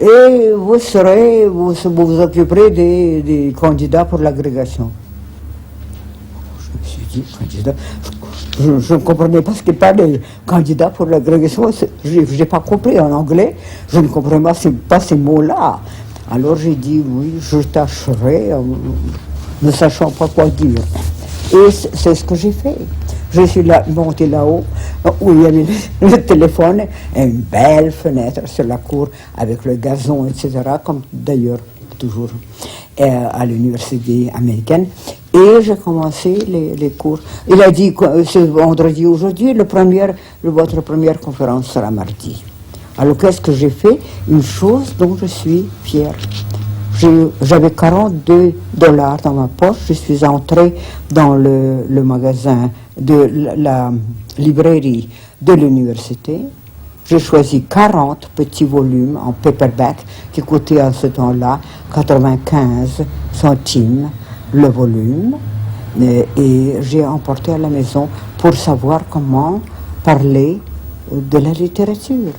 et vous occuperez des candidats pour l'agrégation. Je me suis dit, candidat, je ne comprenais pas ce qu'il parlait, candidat pour l'agrégation, je n'ai pas compris en anglais, je ne comprenais pas ces mots-là. Alors j'ai dit oui, je tâcherai, ne sachant pas quoi dire. Et c'est ce que j'ai fait. Je suis montée là-haut, où il y avait le téléphone et une belle fenêtre sur la cour avec le gazon, etc., comme d'ailleurs toujours à l'université américaine. Et j'ai commencé les cours. Il a dit que c'est vendredi aujourd'hui, votre première conférence sera mardi. Alors qu'est-ce que j'ai fait? Une chose dont je suis fière. J'avais $42 dans ma poche. Je suis entrée dans le magasin de la librairie de l'université. J'ai choisi 40 petits volumes en paperback qui coûtaient à ce temps-là 95 centimes le volume. Et j'ai emporté à la maison pour savoir comment parler de la littérature.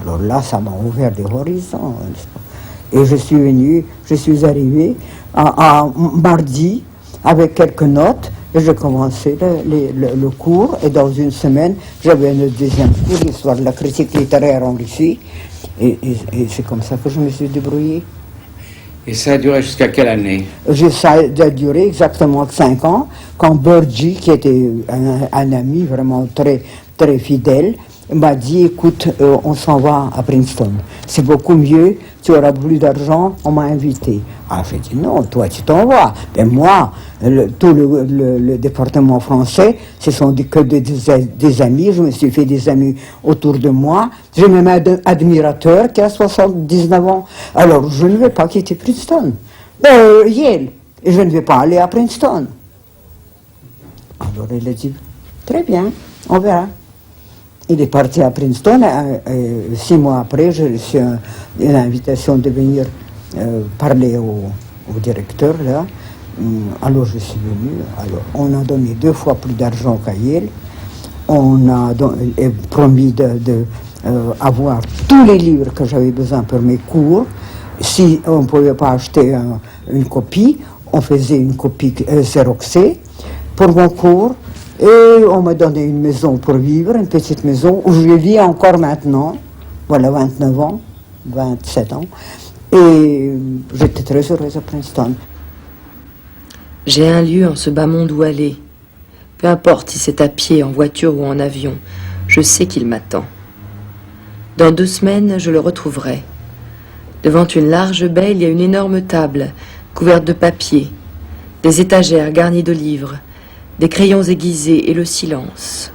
Alors là, ça m'a ouvert des horizons. Et je suis arrivée à mardi avec quelques notes et j'ai commencé le cours. Et dans une semaine, j'avais le deuxième cours, l'histoire de la critique littéraire en Russie. Et c'est comme ça que je me suis débrouillée. Et ça a duré jusqu'à quelle année? Ça a duré exactement 5 ans, quand Burgi, qui était un ami vraiment très, très fidèle, m'a dit, écoute, on s'en va à Princeton. C'est beaucoup mieux, tu auras plus d'argent, on m'a invité. Ah, j'ai dit, non, toi, tu t'en vas. Mais moi, tout le département français, ce sont que des amis, je me suis fait des amis autour de moi. J'ai même un admirateur qui a 79 ans. Alors, je ne vais pas quitter Princeton. Yale. Et je ne vais pas aller à Princeton. Alors, il a dit, très bien, on verra. Il est parti à Princeton et 6 mois après, j'ai reçu une invitation de venir parler au directeur là. Alors je suis venu. Alors on a donné 2 fois plus d'argent qu'à Yale. On a promis d'avoir tous les livres que j'avais besoin pour mes cours. Si on ne pouvait pas acheter une copie, on faisait une copie xéroxée pour mon cours. Et on m'a donné une maison pour vivre, une petite maison où je vis encore maintenant. Voilà, 29 ans, 27 ans. Et j'étais très heureuse à Princeton. J'ai un lieu en ce bas monde où aller. Peu importe si c'est à pied, en voiture ou en avion, je sais qu'il m'attend. Dans 2 semaines, je le retrouverai. Devant une large baie, il y a une énorme table, couverte de papier, des étagères garnies de livres, des crayons aiguisés et le silence.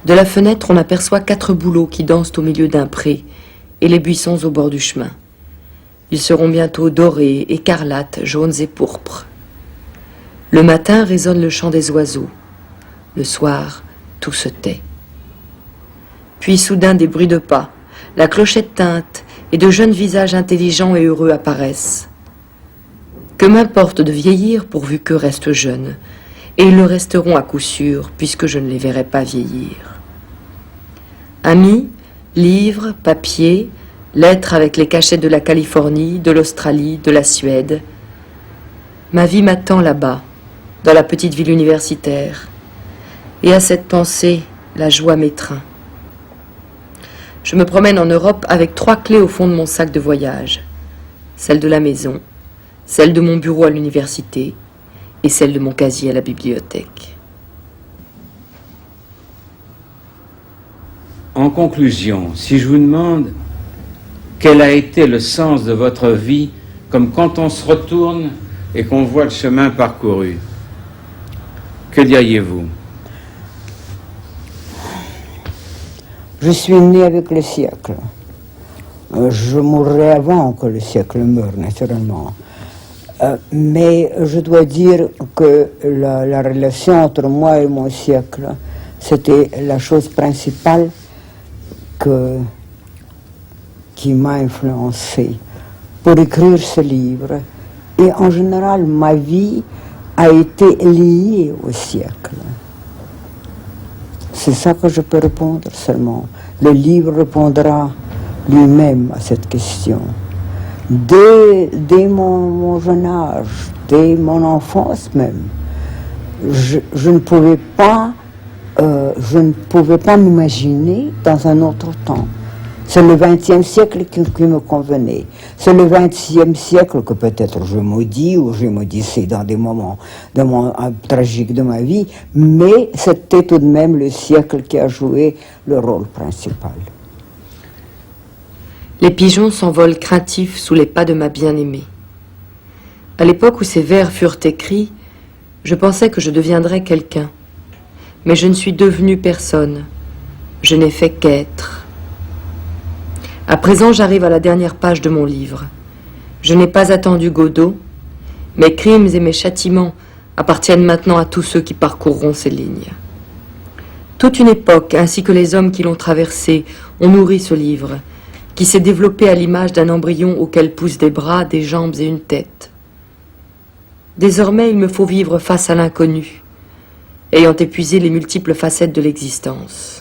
De la fenêtre, on aperçoit 4 bouleaux qui dansent au milieu d'un pré et les buissons au bord du chemin. Ils seront bientôt dorés, écarlates, jaunes et pourpres. Le matin résonne le chant des oiseaux. Le soir, tout se tait. Puis soudain des bruits de pas, la clochette teinte et de jeunes visages intelligents et heureux apparaissent. Que m'importe de vieillir pourvu qu'eux restent jeunes, et ils le resteront à coup sûr, puisque je ne les verrai pas vieillir. Amis, livres, papiers, lettres avec les cachets de la Californie, de l'Australie, de la Suède. Ma vie m'attend là-bas, dans la petite ville universitaire. Et à cette pensée, la joie m'étreint. Je me promène en Europe avec 3 clés au fond de mon sac de voyage. Celle de la maison, celle de mon bureau à l'université et celle de mon casier à la bibliothèque. En conclusion, si je vous demande quel a été le sens de votre vie, comme quand on se retourne et qu'on voit le chemin parcouru, que diriez-vous? Je suis né avec le siècle. Je mourrai avant que le siècle meure, naturellement. Mais je dois dire que la relation entre moi et mon siècle, c'était la chose principale qui m'a influencé pour écrire ce livre. Et en général, ma vie a été liée au siècle. C'est ça que je peux répondre seulement. Le livre répondra lui-même à cette question. Dès mon jeune âge, dès mon enfance même, je ne pouvais pas m'imaginer dans un autre temps. C'est le XXe siècle qui me convenait. C'est le XXe siècle que peut-être je maudis ou je maudissais dans des moments tragiques de ma vie, mais c'était tout de même le siècle qui a joué le rôle principal. Les pigeons s'envolent craintifs sous les pas de ma bien-aimée. À l'époque où ces vers furent écrits, je pensais que je deviendrais quelqu'un. Mais je ne suis devenue personne. Je n'ai fait qu'être. À présent, j'arrive à la dernière page de mon livre. Je n'ai pas attendu Godot. Mes crimes et mes châtiments appartiennent maintenant à tous ceux qui parcourront ces lignes. Toute une époque, ainsi que les hommes qui l'ont traversé, ont nourri ce livre, qui s'est développé à l'image d'un embryon auquel poussent des bras, des jambes et une tête. Désormais, il me faut vivre face à l'inconnu, ayant épuisé les multiples facettes de l'existence.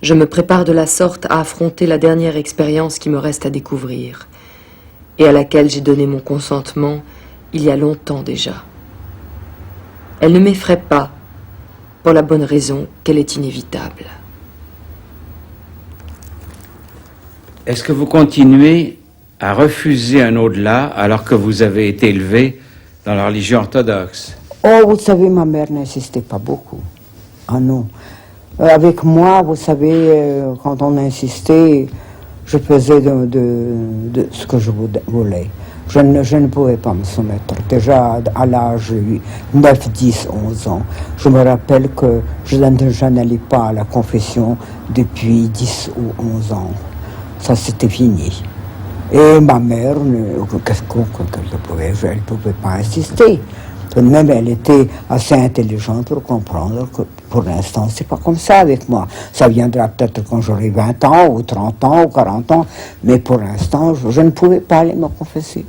Je me prépare de la sorte à affronter la dernière expérience qui me reste à découvrir, et à laquelle j'ai donné mon consentement il y a longtemps déjà. Elle ne m'effraie pas, pour la bonne raison qu'elle est inévitable. Est-ce que vous continuez à refuser un au-delà alors que vous avez été élevé dans la religion orthodoxe? Oh, vous savez, ma mère n'insistait pas beaucoup. Ah non. Avec moi, vous savez, quand on insistait, je faisais de ce que je voulais. Je ne pouvais pas me soumettre. Déjà à l'âge de 9, 10, 11 ans, je me rappelle que je n'allais pas à la confession depuis 10 ou 11 ans. Ça, c'était fini. Et ma mère, elle ne pouvait pas insister. Tout de même, elle était assez intelligente pour comprendre que pour l'instant, c'est pas comme ça avec moi. Ça viendra peut-être quand j'aurai 20 ans, ou 30 ans, ou 40 ans, mais pour l'instant, je ne pouvais pas aller me confesser.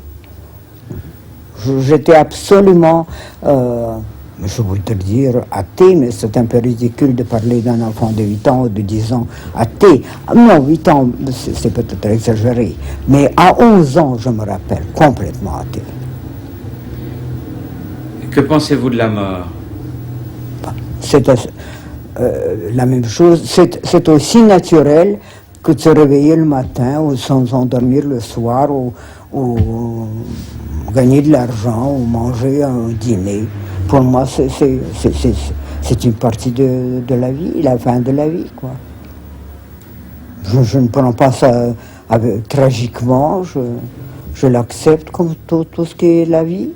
J'étais absolument, je voudrais dire athée, mais c'est un peu ridicule de parler d'un enfant de 8 ans ou de 10 ans athée. Non, 8 ans, c'est peut-être exagéré, mais à 11 ans, je me rappelle, complètement athée. Que pensez-vous de la mort? C'est la même chose. C'est aussi naturel que de se réveiller le matin ou sans endormir le soir ou gagner de l'argent ou manger un dîner. Pour moi, c'est une partie de la vie, la fin de la vie, quoi. Je ne prends pas ça tragiquement, je l'accepte comme tout ce qui est la vie.